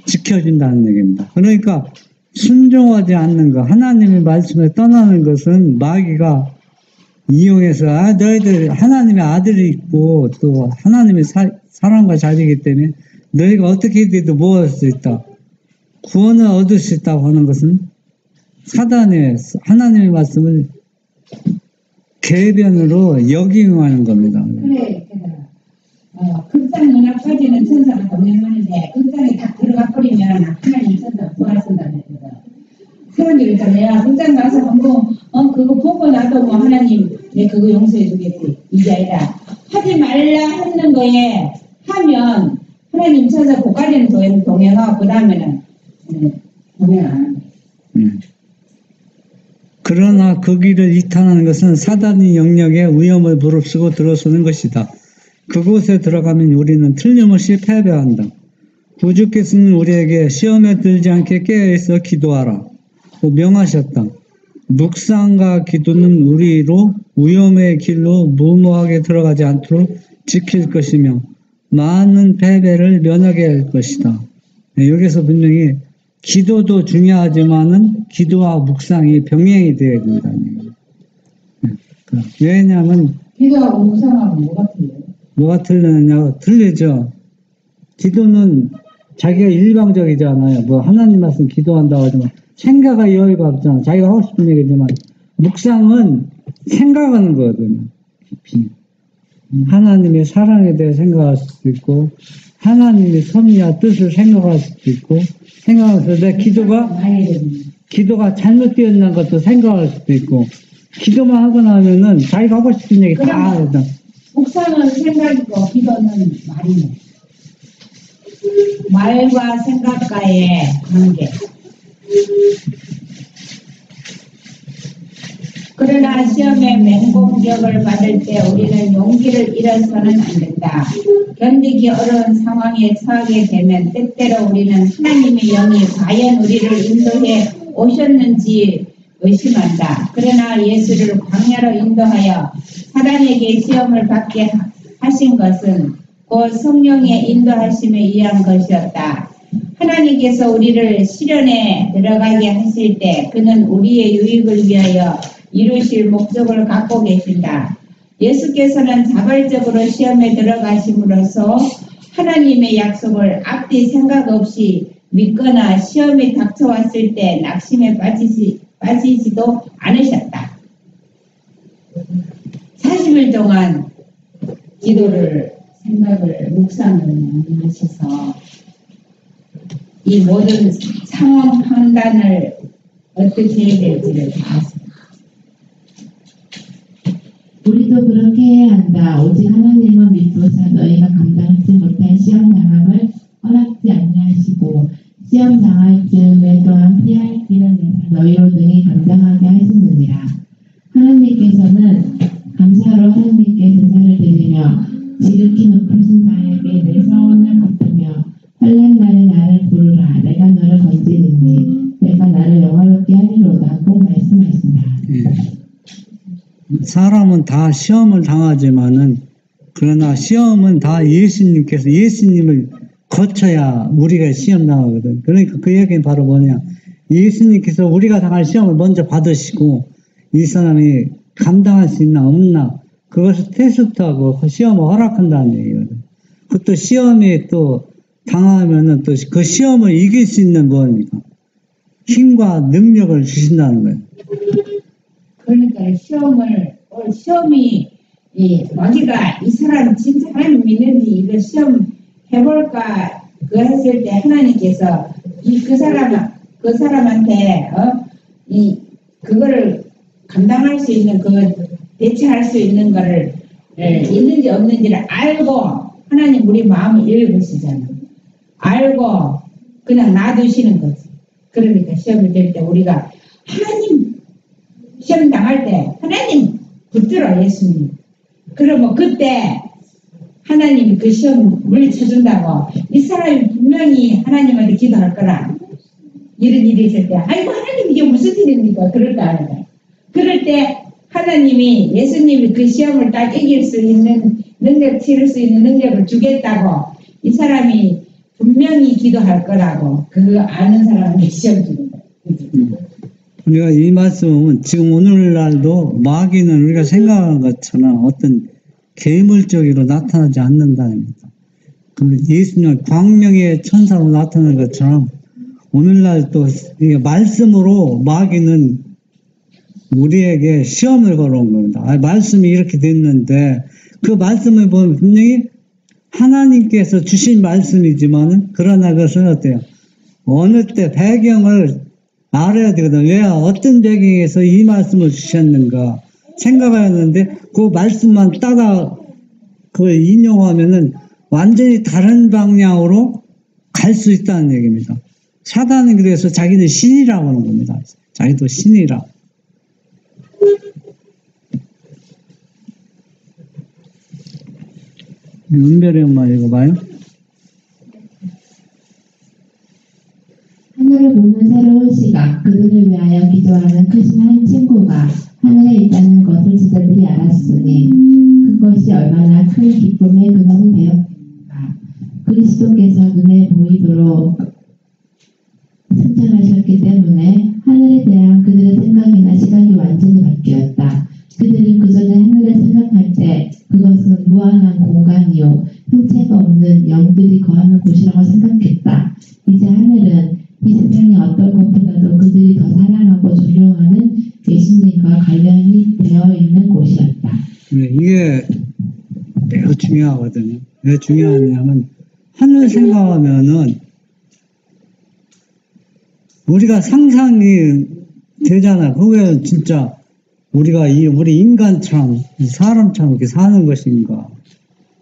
Speaker 1: 지켜준다는 얘기입니다. 그러니까 순종하지 않는 것, 하나님의 말씀에 떠나는 것은 마귀가 이용해서 너희들 하나님의 아들이 있고 또 하나님의 사랑과 자리이기 때문에 너희가 어떻게 해도 모을 수 있다. 구원을 얻을 수 있다고 하는 것은 사단의 하나님의 말씀을 개변으로 역이용하는 겁니다.
Speaker 2: 그래, 극장 문학까지는 천사가 동행하는데 극장에 딱 들어가 버리면 하나님 천사가 구하신다는 거거든. 사람들이 있잖아요. 극장 가서 한번 그거 보고 나도 뭐 하나님 내 그거 용서해 주겠지. 이게 아니라 하지 말라 하는 거에 하면 하나님 천사 고까지는 동행하고 그 다음에는 동행 안 합니다.
Speaker 1: 그러나 그 길을 이탈하는 것은 사단의 영역에 위험을 무릅쓰고 들어서는 것이다. 그곳에 들어가면 우리는 틀림없이 패배한다. 구주께서는 우리에게 시험에 들지 않게 깨어있어 기도하라 고 명하셨다. 묵상과 기도는 우리로 위험의 길로 무모하게 들어가지 않도록 지킬 것이며 많은 패배를 면하게 할 것이다. 여기서 분명히 기도도 중요하지만은 기도와 묵상이 병행이 되어야 된다는 얘기예요. 왜냐하면
Speaker 2: 기도하고 묵상하고 뭐가 틀려요?
Speaker 1: 뭐가 틀리느냐? 틀리죠. 기도는 자기가 일방적이잖아요. 뭐 하나님 말씀 기도한다고 하지만 생각할 여유가 없잖아. 자기가 하고 싶은 얘기지만 묵상은 생각하는 거거든요. 깊이. 하나님의 사랑에 대해 생각할 수도 있고 하나님의 섭리와 뜻을 생각할 수도 있고 생각해서 내 기도가 잘못되었는 것도 생각할 수도 있고 기도만 하고 나면은 자기가 하고 싶은 얘기 다 하거든.
Speaker 2: 묵상은 생각이고 기도는 말이네. 말과 생각과의 관계. 그러나 시험에 맹공격을 받을 때 우리는 용기를 잃어서는 안 된다. 견디기 어려운 상황에 처하게 되면 때때로 우리는 하나님의 영이 과연 우리를 인도해 오셨는지 의심한다. 그러나 예수를 광야로 인도하여 사단에게 시험을 받게 하신 것은 곧 성령의 인도하심에 의한 것이었다. 하나님께서 우리를 시련에 들어가게 하실 때 그는 우리의 유익을 위하여 이루실 목적을 갖고 계신다. 예수께서는 자발적으로 시험에 들어가심으로써 하나님의 약속을 앞뒤 생각 없이 믿거나 시험이 닥쳐왔을 때 낙심에 빠지지도 않으셨다. 40일 동안 기도를 생각을 묵상을 하셔서 이 모든 상황 판단을 어떻게 해야 될지를 다 아십니다.
Speaker 3: 우리도 그렇게 해야 한다. 오직 하나님은 믿고자 너희가 감당하지 못한 시험 당함을 허락지 아니하시고 시험 당할 즈음에 또한 피할 길을 너희로 등이 감당하게 하시느니라. 하나님께서는 감사로 하나님께 제사를 드리며 지극히 높으신 나에게 내 서원을 갚으며 환난 날에 나를 부르라. 내가 너를 건지리니 내가 나를 영화롭게 하리로다. 꼭 말씀하신다.
Speaker 1: 사람은 다 시험을 당하지만은 그러나 시험은 다 예수님을 거쳐야 우리가 시험 당하거든. 그러니까 그 얘기는 바로 뭐냐? 예수님께서 우리가 당할 시험을 먼저 받으시고 이 사람이 감당할 수 있나 없나 그것을 테스트하고 시험을 허락한다는 얘기거든. 그것도 시험에 또 당하면은 또 그 시험을 이길 수 있는 뭐입니까? 힘과 능력을 주신다는 거예요.
Speaker 2: 그러니까 시험이 마귀가 이 사람 진짜 하나님 믿는지 이거 시험 해볼까 그거 했을 때 하나님께서 그 사람한테 그거를 감당할 수 있는 대처할 수 있는 거를 있는지 없는지를 알고 하나님 우리 마음을 읽으시잖아. 알고 그냥 놔두시는 거지. 그러니까 시험이 될 때 우리가 하나님 시험 당할 때 하나님 붙들어 예수님. 그러면 그때 하나님이 그 시험 물리쳐준다고 이 사람이 분명히 하나님한테 기도할 거라. 이런 일이 있을 때 아이고 하나님 이게 무슨 일입니까? 그럴 거 아니에요. 그럴 때 하나님이 예수님이 그 시험을 딱 이길 수 있는 능력 치를 수 있는 능력을 주겠다고 이 사람이 분명히 기도할 거라고 그거 아는 사람한테 시험 주는 거예요.
Speaker 1: 우리가 이 말씀은 지금 오늘날도 마귀는 우리가 생각한 것처럼 어떤 괴물적으로 나타나지 않는다는 겁니다. 그 예수님은 광명의 천사로 나타나는 것처럼 오늘날 또 말씀으로 마귀는 우리에게 시험을 걸어온 겁니다. 말씀이 이렇게 됐는데 그 말씀을 보면 분명히 하나님께서 주신 말씀이지만은 그러나 그것은 어때요? 어느 때 배경을 알아야 되거든. 왜 어떤 배경에서 이 말씀을 주셨는가 생각하였는데 그 말씀만 따라 그걸 인용하면은 완전히 다른 방향으로 갈 수 있다는 얘기입니다. 사단은 그래서 자기는 신이라고 하는 겁니다. 자기도 신이라. 은별이 엄마 읽어봐요.
Speaker 3: 하늘을 보는 새로운 시각, 그들을 위하여 기도하는 크신 한 친구가 하늘에 있다는 것을 제자들이 알았으니 그것이 얼마나 큰 기쁨의 근원이 되었는가. 그것은 무한한 공간이요 형체가 없는 영들이 거하는 곳이라고 생각했다. 이제 하늘은 이 세상의 어떤 것보다도 그들이 더 사랑하고 존경하는 예수님과 관련이 되어 있는 곳이었다.
Speaker 1: 이게 매우 중요하거든요. 왜 중요하냐면 하늘 생각하면은 우리가 상상이 되잖아. 그게 진짜 우리가 우리 인간처럼 사람처럼 이렇게 사는 것인가?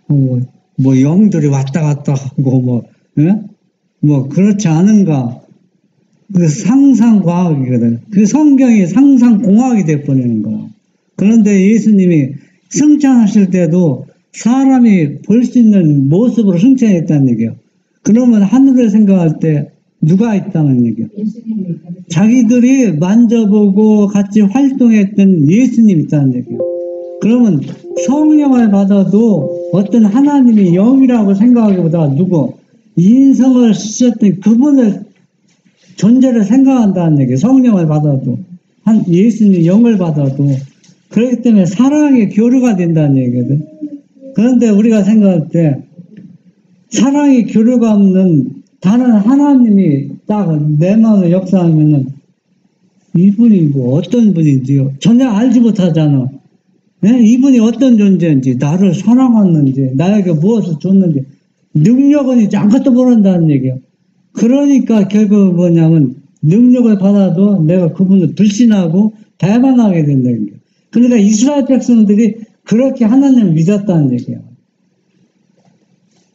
Speaker 1: 뭐 영들이 왔다 갔다 하고 뭐 그렇지 않은가? 그 상상 과학이거든. 그 성경이 상상 공학이 돼 버리는 거야. 그런데 예수님이 승천하실 때도 사람이 볼 수 있는 모습으로 승천했다는 얘기예요. 그러면 하늘을 생각할 때 누가 있다는 얘기예요? 자기들이 만져보고 같이 활동했던 예수님이 있다는 얘기예요. 그러면 성령을 받아도 어떤 하나님이 영이라고 생각하기보다 인성을 쓰셨던 그분의 존재를 생각한다는 얘기예요. 성령을 받아도 예수님 영을 받아도 그렇기 때문에 사랑의 교류가 된다는 얘기거든. 그런데 우리가 생각할 때 사랑의 교류가 없는 다른 하나님이 딱 내 마음에 역사하면은 이분이 뭐 어떤 분인지요 전혀 알지 못하잖아. 네? 이분이 어떤 존재인지, 나를 사랑하는지, 나에게 무엇을 줬는지 능력은 이제 아무것도 모른다는 얘기예요. 그러니까 결국 뭐냐면 능력을 받아도 내가 그분을 불신하고 배반하게 된다는 얘기예요. 그러니까 이스라엘 백성들이 그렇게 하나님을 믿었다는 얘기예요.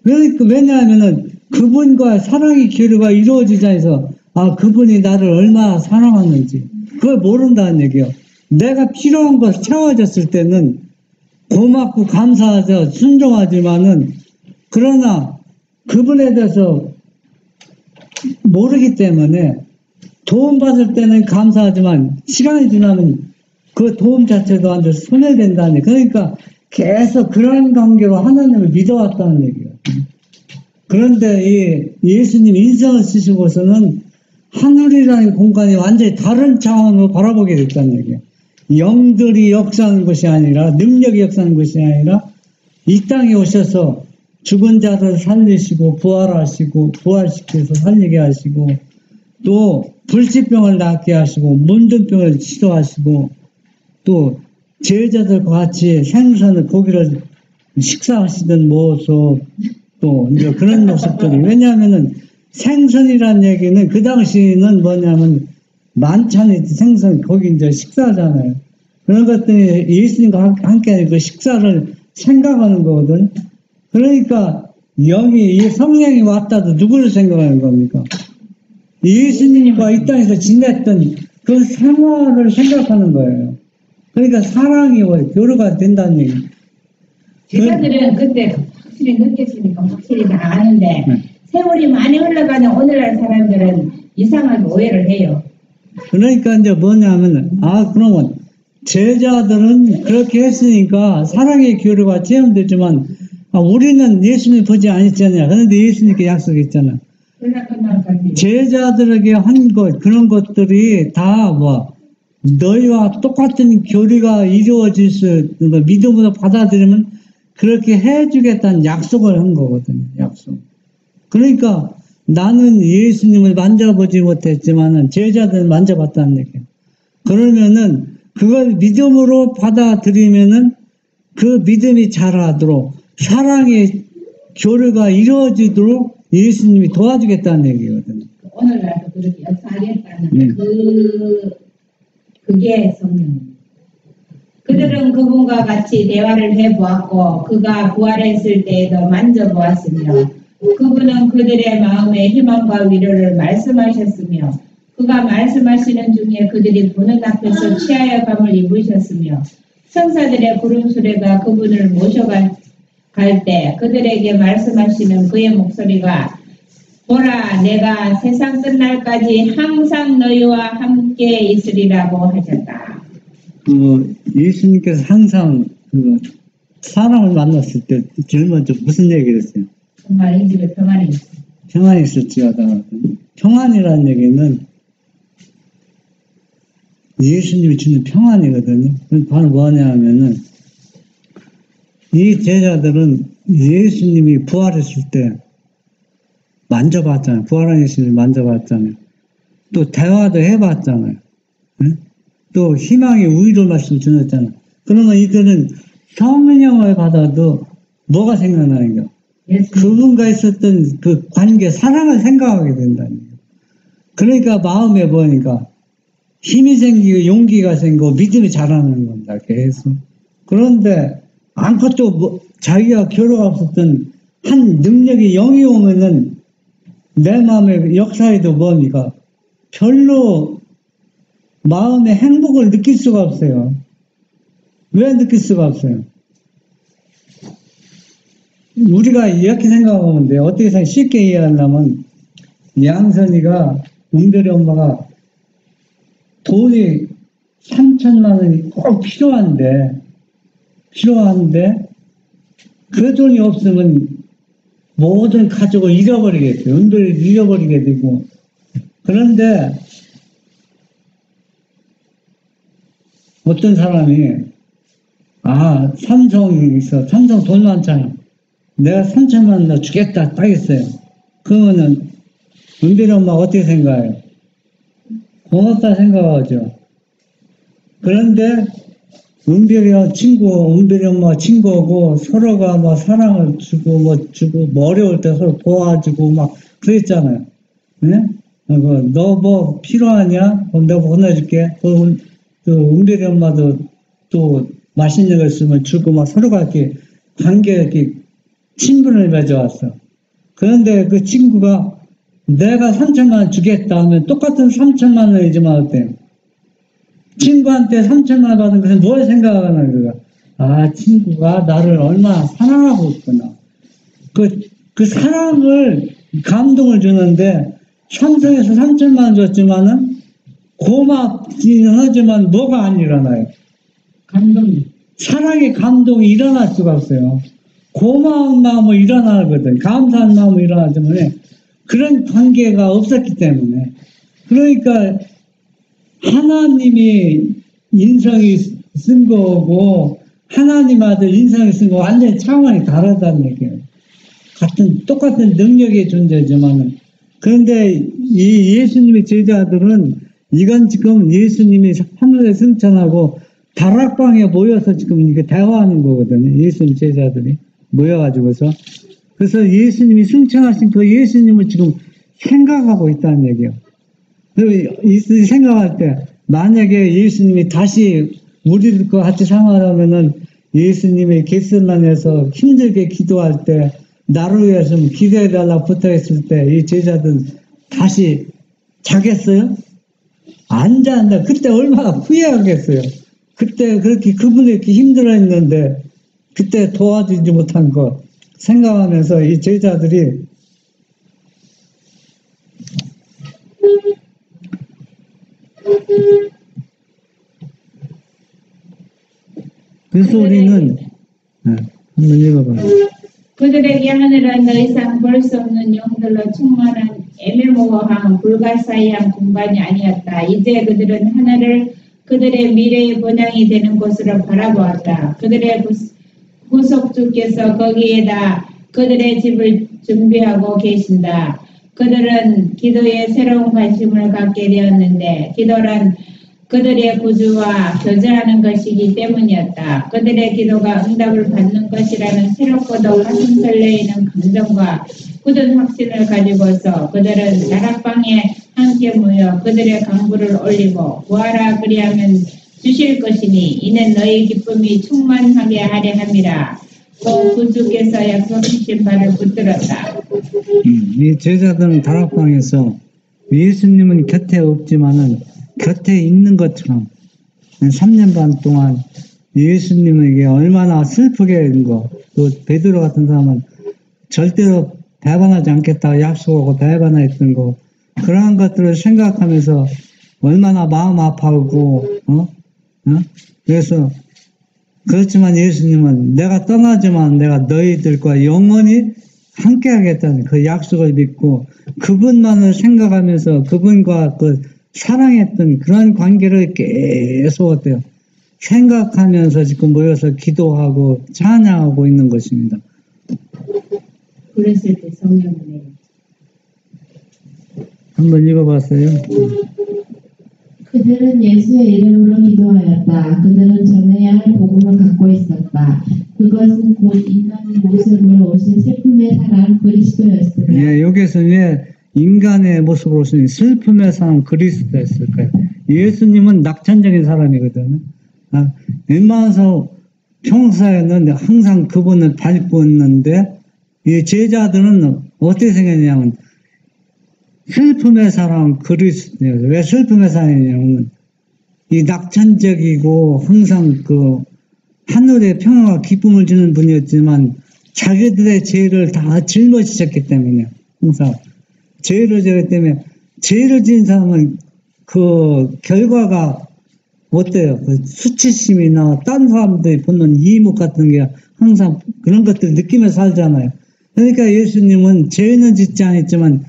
Speaker 1: 왜냐하면은 그분과 사랑의 교류가 이루어지지 않아서 그분이 나를 얼마나 사랑하는지 그걸 모른다는 얘기예요. 내가 필요한 것 채워졌을 때는 고맙고 감사하죠. 순종하지만은 그러나 그분에 대해서 모르기 때문에 도움받을 때는 감사하지만 시간이 지나면 그 도움 자체도 완전 손해된다는 얘기예요. 그러니까 계속 그런 관계로 하나님을 믿어왔다는 얘기예요. 그런데 이 예수님 인성을 쓰시고서는 하늘이라는 공간이 완전히 다른 차원으로 바라보게 됐다는 얘기예요. 영들이 역사하는 것이 아니라 능력이 역사하는 것이 아니라 이 땅에 오셔서 죽은 자를 살리시고 부활시켜서 살리게 하시고 또 불치병을 낫게 하시고 문둥병을 치료하시고 또 제자들과 같이 생선을 고기를 식사하시던 모습 또 이제 그런 모습들이 왜냐하면은 생선이라는 얘기는 그 당시는 뭐냐면 만찬이 생선 거기 이제 식사잖아요. 그런 것들이 예수님과 함께 그 식사를 생각하는 거거든. 그러니까 여기 이 성령이 왔다도 누구를 생각하는 겁니까? 예수님과 이 땅에서 지냈던 그 생활을 생각하는 거예요. 그러니까 사랑이 교류가 된다는 얘기.
Speaker 2: 제자들은 그때 확실히 느꼈으니까 확실히 다 아는데 세월이 많이 흘러가는 오늘날 사람들은 이상하게 오해를 해요.
Speaker 1: 그러니까 이제 뭐냐면 그러면 제자들은 그렇게 했으니까 사랑의 교류가 체험됐지만 우리는 예수님 보지 않았잖아요. 그런데 예수님께 약속했잖아. 제자들에게 한 것 그런 것들이 다 너희와 똑같은 교류가 이루어질 수 있는 거 믿음으로 받아들이면 그렇게 해주겠다는 약속을 한 거거든요. 약속. 그러니까 나는 예수님을 만져보지 못했지만은 제자들은 만져봤다는 얘기예요. 그러면은 그걸 믿음으로 받아들이면은 그 믿음이 자라도록 사랑의 교류가 이루어지도록 예수님이 도와주겠다는 얘기거든요.
Speaker 2: 오늘날도 그렇게 역사하겠다는 그게 성령입니다. 그들은 그분과 같이 대화를 해보았고 그가 부활했을 때에도 만져보았으며 그분은 그들의 마음에 희망과 위로를 말씀하셨으며 그가 말씀하시는 중에 그들이 보는 앞에서 취하여 감을 입으셨으며 천사들의 부름소리가 그분을 모셔갈 때 그들에게 말씀하시는 그의 목소리가 보라 내가 세상 끝날까지 항상 너희와 함께 있으리라고 하셨다.
Speaker 1: 예수님께서 항상 사람을 만났을 때 제일 먼저 무슨 얘기를 했어요?
Speaker 2: 정말 이 집에 평안이 있어.
Speaker 1: 평안이 있을지어다. 평안이라는 얘기는 예수님이 주는 평안이거든요. 바로 뭐냐 하면은 이 제자들은 예수님이 부활했을 때 만져봤잖아요. 부활한 예수님을 만져봤잖아요. 또 대화도 해봤잖아요. 응? 또 희망의 우위로 말씀 전했잖아요. 그러면 이들은 성령을 받아도 뭐가 생각나는 거예요? 그분과 있었던 그 관계, 사랑을 생각하게 된다는 거예요. 그러니까 마음에 보니까 힘이 생기고 용기가 생기고 믿음이 자라는 겁니다. 계속. 그런데 아무것도 뭐 자기가 교류가 없었던 한 능력이 영이 오면은 내 마음의 역사에도 뭡니까? 별로 마음의 행복을 느낄 수가 없어요. 왜 느낄 수가 없어요? 우리가 이렇게 생각하면 돼요. 어떻게 생각, 쉽게 이해하려면 양선이가 은별이 엄마가 돈이 3천만 원이 꼭 필요한데 그 돈이 없으면 모든 가족을 잃어버리게 돼요. 은별이를 잃어버리게 되고. 그런데 어떤 사람이 삼성이 있어. 삼성 돈 많잖아. 내가 3천만 원 더 주겠다 딱 했어요. 그러면은 은별이 엄마가 어떻게 생각해요? 고맙다 생각하죠. 그런데 은별이 엄마 친구하고 서로가 막 사랑을 주고 어려울 때 서로 도와주고 막 그랬잖아요. 네? 너 뭐 필요하냐? 내가 보내줄게. 또 은별이 엄마도 또 맛있는 거 있으면 주고 막 서로가 이렇게 관계 이렇게 친분을 맺어왔어. 그런데 그 친구가 내가 3천만 원 주겠다 하면 똑같은 3천만 원이지만 어때요? 친구한테 3천만 원 받은 것은 뭘 생각하나 그가? 친구가 나를 얼마나 사랑하고 있구나. 그 사랑을 감동을 주는데 삼성에서 3천만 원 줬지만은 고맙기는 하지만 뭐가 안 일어나요? 사랑의 감동이 일어날 수가 없어요. 고마운 마음은 일어나거든. 감사한 마음은 일어나지만 그런 관계가 없었기 때문에. 그러니까 하나님이 인성이 쓴 거고 하나님 아들 인성이 쓴 거 완전히 차원이 다르다는 얘기예요. 똑같은 능력의 존재지만은. 그런데 이 예수님의 제자들은 이건 지금 예수님이 하늘에 승천하고 다락방에 모여서 지금 이게 대화하는 거거든요. 예수님 제자들이 모여가지고서. 그래서 예수님이 승천하신 그 예수님을 지금 생각하고 있다는 얘기예요. 이 생각할 때 만약에 예수님이 다시 우리들과 같이 생활하면은 예수님이 겟세마네에서 힘들게 기도할 때 나를 위해서 기도해달라고 부탁했을 때 이 제자들 다시 자겠어요? 안 잔다. 그때 얼마나 후회하겠어요. 그때 그렇게 그분이 이렇게 힘들어했는데 그때 도와주지 못한 것 생각하면서 이 제자들이 그래서 우리는 한번 읽어봐요.
Speaker 2: 그들에게 하늘은 더 이상 볼 수 없는 영들로 충만한 애매모호한 불가사의한 공간이 아니었다. 이제 그들은 하늘을 그들의 미래의 본향이 되는 곳으로 바라보았다. 그들의 구속주께서 거기에다 그들의 집을 준비하고 계신다. 그들은 기도에 새로운 관심을 갖게 되었는데 기도란 그들의 구주와 교제하는 것이기 때문이었다. 그들의 기도가 응답을 받는 것이라는 새롭고도 가슴 설레이는 감정과 굳은 확신을 가지고서 그들은 다락방에 함께 모여 그들의 강구를 올리고 구하라 그리하면 주실 것이니 이는 너희 기쁨이 충만하게 하려 함이라. 또 구주께서 약속하신 바를 붙들었다.
Speaker 1: 이 제자들은 다락방에서 예수님은 곁에 없지만은 곁에 있는 것처럼 3년 반 동안 예수님에게 얼마나 슬프게 된 거, 또 베드로 같은 사람은 절대로 배반하지 않겠다고 약속하고 배반했던 거, 그러한 것들을 생각하면서 얼마나 마음 아파하고 그래서 그렇지만 예수님은 내가 떠나지만 내가 너희들과 영원히 함께 하겠다는 그 약속을 믿고 그분만을 생각하면서 그분과 그 사랑했던 그런 관계를 계속 어때요? 생각하면서 지금 모여서 기도하고 찬양하고 있는 것입니다.
Speaker 2: 그랬을 때 성령을 내려.
Speaker 1: 한번 읽어봤어요?
Speaker 3: 그들은 예수의 이름으로 기도하였다. 그들은 전해야 할 복음을 갖고 있었다. 그것은 곧 인간의 모습으로 오신 슬픔의 사람 그리스도였으며.
Speaker 1: 예, 여기서 왜 인간의 모습으로 오신 슬픔의 사람 그리스도였을까요? 예수님은 낙천적인 사람이거든요. 웬만해서 평소에는 항상 그분을 밟고 있는데, 이 제자들은 어떻게 생겼냐면, 슬픔의 사람 그리스도예요. 왜 슬픔의 사람이냐면, 이 낙천적이고 항상 그 하늘의 평화와 기쁨을 주는 분이었지만, 자기들의 죄를 다 짊어지셨기 때문에, 항상 죄를 지었기 때문에, 죄를 지은 사람은 그 결과가 어때요? 그 수치심이나 딴 사람들이 보는 이목 같은 게 항상 그런 것들을 느끼면서 살잖아요. 그러니까 예수님은 죄는 짓지 않았지만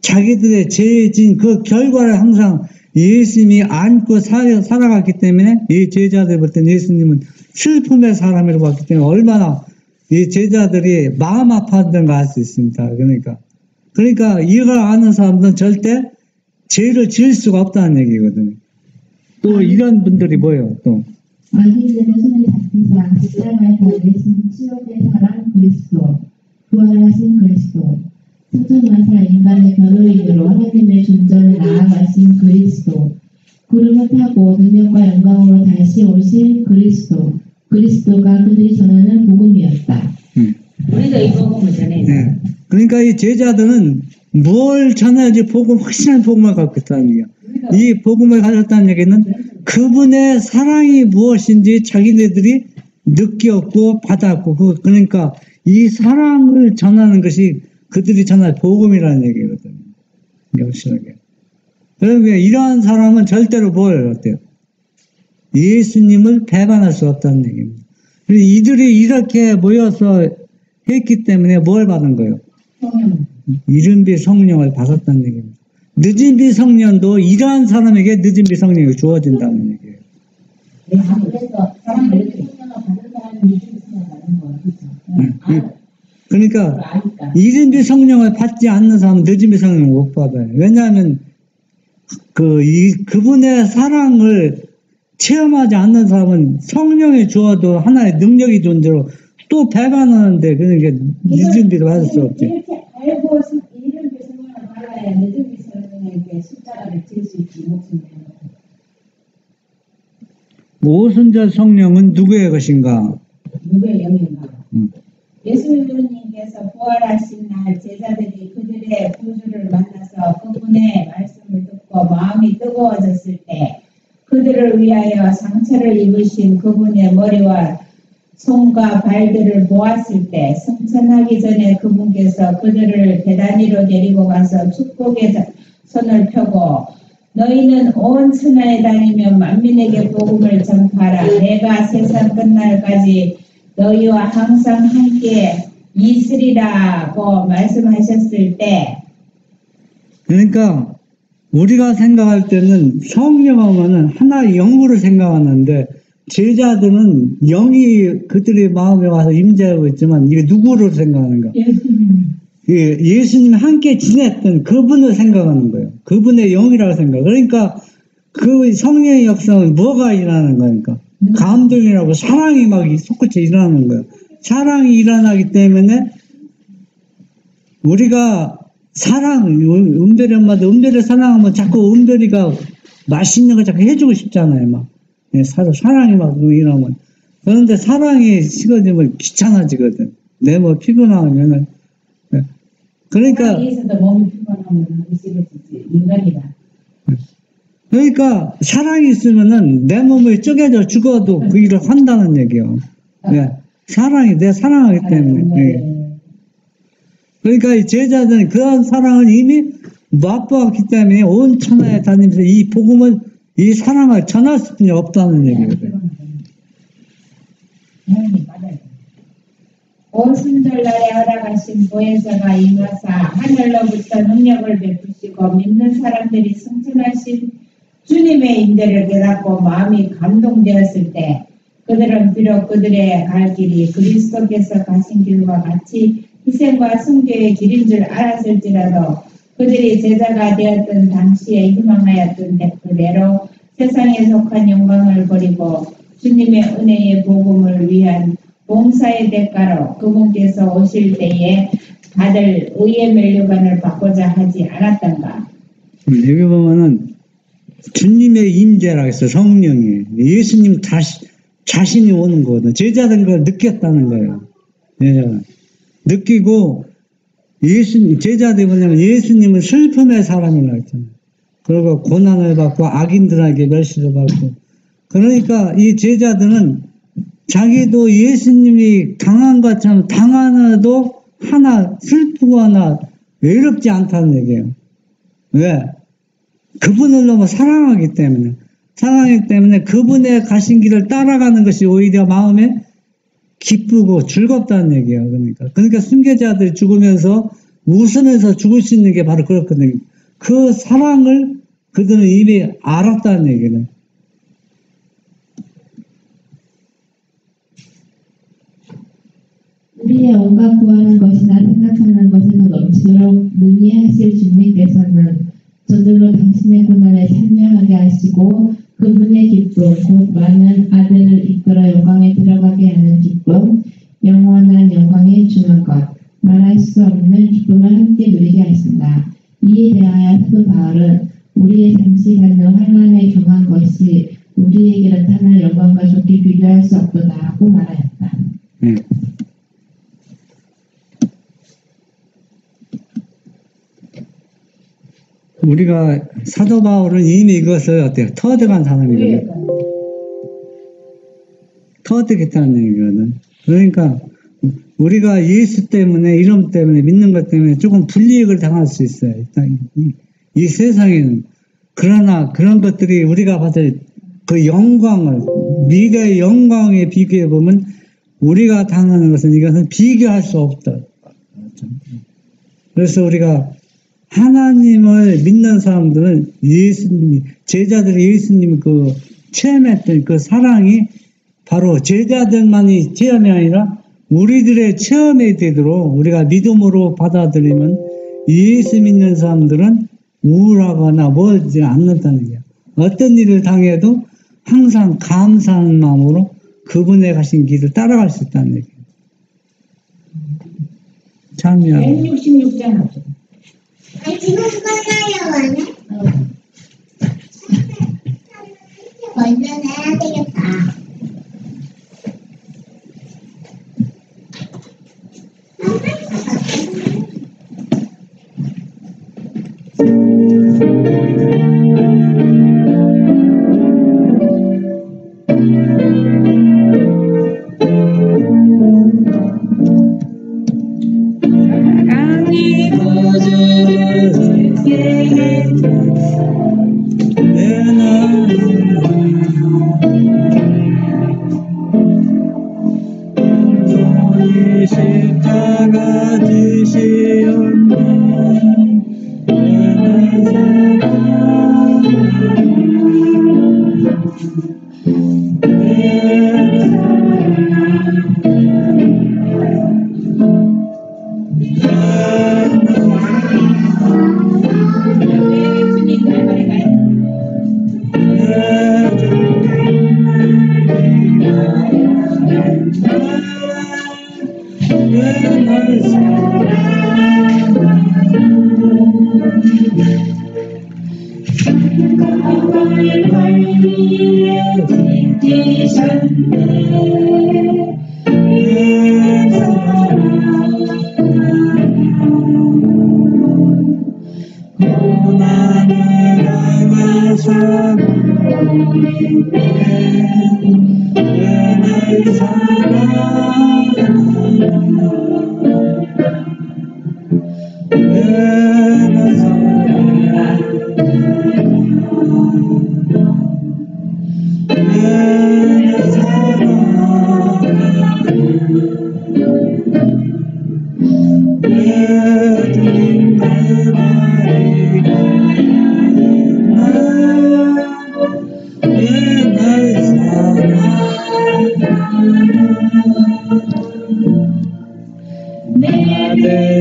Speaker 1: 자기들의 죄 지은 그 결과를 항상 예수님이 안고 살아갔기 때문에 이 제자들 볼 때는 예수님은 슬픔의 사람이라고 봤기 때문에 얼마나 이 제자들이 마음 아팠던 걸 알 수 있습니다. 그러니까 이걸 아는 사람들은 절대 죄를 지을 수가 없다는 얘기거든요. 또 이런 분들이 뭐예요? 또
Speaker 3: 자기들의 손에 잡히자 십자가에 달리신 치욕의 사람 그리스도, 부활하신 그리스도, 천천만사 인간의 변호인으로 하나님의 존전에 나아가신 그리스도, 구름을 타고 능력과 영광으로 다시 오신 그리스도, 그리스도가 그들이 전하는 복음이었다.
Speaker 2: 우리도 이 복음을 전해야 돼.
Speaker 1: 네. 그러니까 이 제자들은 뭘 전해야지 복음, 확실한 복음을 갖고 있다는 얘기야. 이 복음을 가졌다는 얘기는 그분의 사랑이 무엇인지 자기네들이 느꼈고 받았고, 그러니까 이 사랑을 전하는 것이 그들이 전할 복음이라는 얘기거든요. 확실하게. 그러면 이러한 사람은 절대로 뭘 어때요? 예수님을 배반할 수 없다는 얘기입니다. 이들이 이렇게 모여서 했기 때문에 뭘 받은 거예요? 이른비 성령을 받았다는 얘기입니다. 늦은비 성령도 이러한 사람에게 늦은비 성령이 주어진다는 얘기예요.
Speaker 2: 그래서 사람을 이렇게 성령을 받은 사람이 늦은비 성령을 받는 거예요. 그렇죠?
Speaker 1: 그러니까 이른비 성령을 받지 않는 사람은 늦은비 성령을 못 받아요. 왜냐하면 그분의 사랑을 체험하지 않는 사람은 성령이 주어도 하나의 능력이 존재로 또 배반하는데 그러니까 늦은비를 받을 수 없죠.
Speaker 2: 이렇게 알고 이른비 성령을 받아야 늦은비 성령에게 십자가를 질 수 있지 목숨을.
Speaker 1: 오순절 성령은 누구의 것인가?
Speaker 2: 누구의 영인가? 예수님께서 부활하신 날 제자들이 그들의 구주를 만나서 그분의 말씀을 듣고 마음이 뜨거워졌을 때 그들을 위하여 상처를 입으신 그분의 머리와 손과 발들을 보았을 때 승천하기 전에 그분께서 그들을 베다니로 데리고 가서 축복의 손을 펴고 너희는 온 천하에 다니며 만민에게 복음을 전파하라. 내가 세상 끝날까지 너희와 항상 함께 있으리라고 말씀하셨을 때,
Speaker 1: 그러니까 우리가 생각할 때는 성령 하면은 하나의 영으로 생각하는데 제자들은 영이 그들의 마음에 와서 임재하고 있지만 이게 누구로 생각하는가? 예수님이 함께 지냈던 그분을 생각하는 거예요. 그분의 영이라고 생각. 그러니까 그 성령의 역사는 뭐가 일어나는 거니까? 감동이라고 사랑이 막 솟구쳐 일어나는 거예요. 사랑이 일어나기 때문에 우리가 은별이 엄마도 은별을 사랑하면 자꾸 은별이가 맛있는 거 자꾸 해주고 싶잖아요. 막 사랑이 막 일어나면. 그런데 사랑이 식어지면 귀찮아지거든. 내 뭐 피곤하면은. 그러니까
Speaker 2: 사랑에서도 몸이 피곤하면 하기 싫어지지. 인간이다.
Speaker 1: 그러니까 사랑이 있으면은 내 몸이 쪼개져 죽어도 그 일을 한다는 얘기예요. 네. 사랑이 내 사랑하기 때문에. 네. 그러니까 이 제자들은 그런 사랑을 이미 맛보았기 때문에 온 천하에 다니면서 이 복음을 이 사랑을 전할 수뿐이 없다는 얘기거든요.
Speaker 2: 오순절날에 허락하신 보혜사가 임하사 하늘로부터 능력을 베푸시고 믿는 사람들이 승천하신 주님의 인재를 깨닫고 마음이 감동되었을 때 그들은 비록 그들의 갈 길이 그리스도께서 가신 길과 같이 희생과 순교의 길인 줄 알았을지라도 그들이 제자가 되었던 당시에 희망하였던 그대로 세상에 속한 영광을 버리고 주님의 은혜의 복음을 위한 봉사의 대가로 그분께서 오실 때에 다들 의의 면류관을 받고자 하지 않았던가.
Speaker 1: 여기 보면은 주님의 임재라고 했어. 성령이 예수님 자신이 오는 거거든. 제자들은 그걸 느꼈다는 거예요. 제자가 느끼고 제자들이 뭐냐면 예수님은 슬픔의 사람이라고 했잖아요. 그리고 고난을 받고 악인들에게 멸시를 받고, 그러니까 이 제자들은 자기도 예수님이 당한 것처럼 당하나도 하나 슬프거나 외롭지 않다는 얘기예요. 왜? 그분을 너무 사랑하기 때문에 그분의 가신 길을 따라가는 것이 오히려 마음에 기쁘고 즐겁다는 얘기예요. 그러니까 순교자들이 죽으면서 웃으면서 죽을 수 있는 게 바로 그렇거든요. 그 사랑을 그들은 이미 알았다는 얘기는.
Speaker 3: 우리의 온갖 구하는 것이나 생각하는 것에서 넘치도록 능히하실 주님께서는 저들로 당신의 고난에 참여하게 하시고 그분의 기쁨, 곧 많은 아들을 이끌어 영광에 들어가게 하는 기쁨, 영원한 영광에 주는 것, 말할 수 없는 기쁨을 함께 누리게 하신다. 이에 대하여 사도 바울은 우리의 잠시 갖는 환난에 경한 것이 우리에게 나타날 영광과 좋게 비교할 수 없도다 하고 말하였다.
Speaker 1: 우리가 사도 바울은 이미 이것을 어때요? 터득한 사람이거든. 터득했다는 얘기거든. 그러니까 우리가 예수 때문에, 이름 때문에, 믿는 것 때문에 조금 불이익을 당할 수 있어요. 이 세상에는. 그러나 그런 것들이 우리가 받을 그 영광을, 미래의 영광에 비교해 보면 우리가 당하는 것은 이것은 비교할 수 없다. 그래서 우리가 하나님을 믿는 사람들은 제자들이 예수님이 체험했던 그 사랑이 바로 제자들만이 체험이 아니라 우리들의 체험이 되도록 우리가 믿음으로 받아들이면 예수 믿는 사람들은 우울하거나 멀지 않는다는 거예요. 어떤 일을 당해도 항상 감사한 마음으로 그분의 가신 길을 따라갈 수 있다는 얘기예요. 참여하고.
Speaker 2: 166장 하죠.
Speaker 4: 지금 끝나려고 하네? 먼저 내야 되겠다.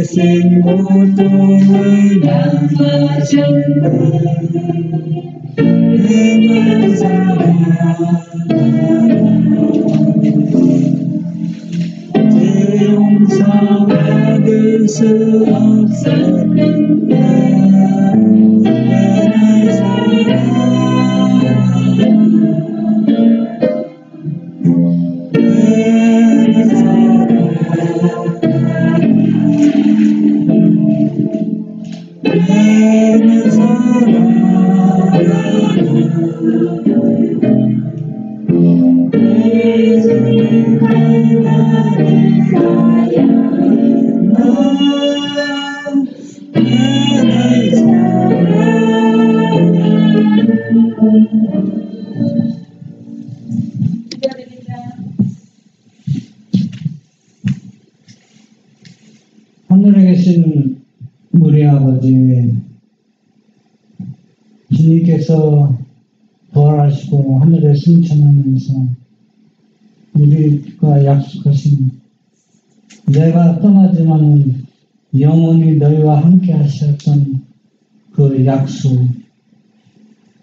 Speaker 1: 애쓴 고통을 나눠주는 내 사랑 제 용서받을 수 없었는데 내 사랑 내 사랑 내 사랑 하늘에 계신 우리 아버지, 주님께서 부활하시고 하늘에 승천하면서 우리가 약속하신 내가 떠나지만 영원히 너희와 함께 하셨던 그 약속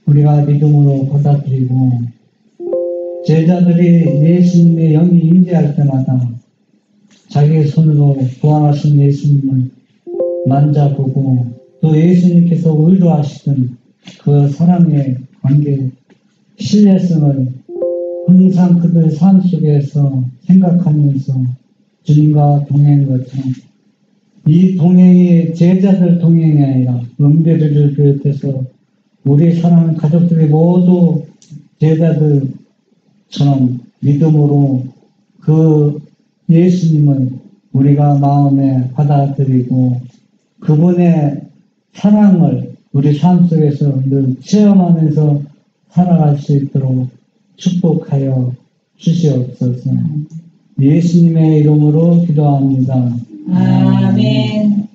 Speaker 1: 우리가 믿음으로 받아들이고 제자들이 예수님의 영이 임재할 때마다 자기의 손으로 부활하신 예수님을 만져보고 또 예수님께서 의도하시던 그 사랑의 관계, 신뢰성을 항상 그들 삶 속에서 생각하면서 주님과 동행한 것처럼 이 동행이 제자들 동행이 아니라 은별이를 비롯해서 우리 사랑하는 가족들이 모두 제자들처럼 믿음으로 그 예수님을 우리가 마음에 받아들이고 그분의 사랑을 우리 삶 속에서 늘 체험하면서 살아갈 수 있도록 축복하여 주시옵소서. 예수님의 이름으로 기도합니다.
Speaker 2: 아멘.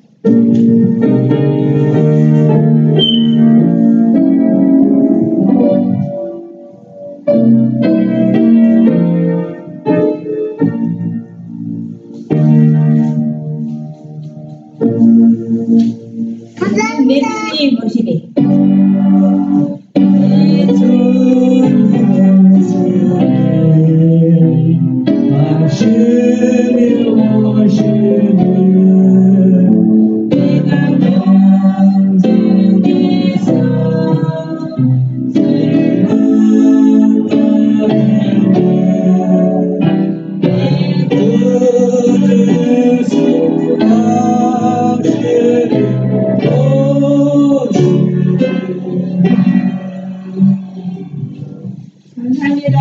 Speaker 2: 예수님 모시리. 감사합니다.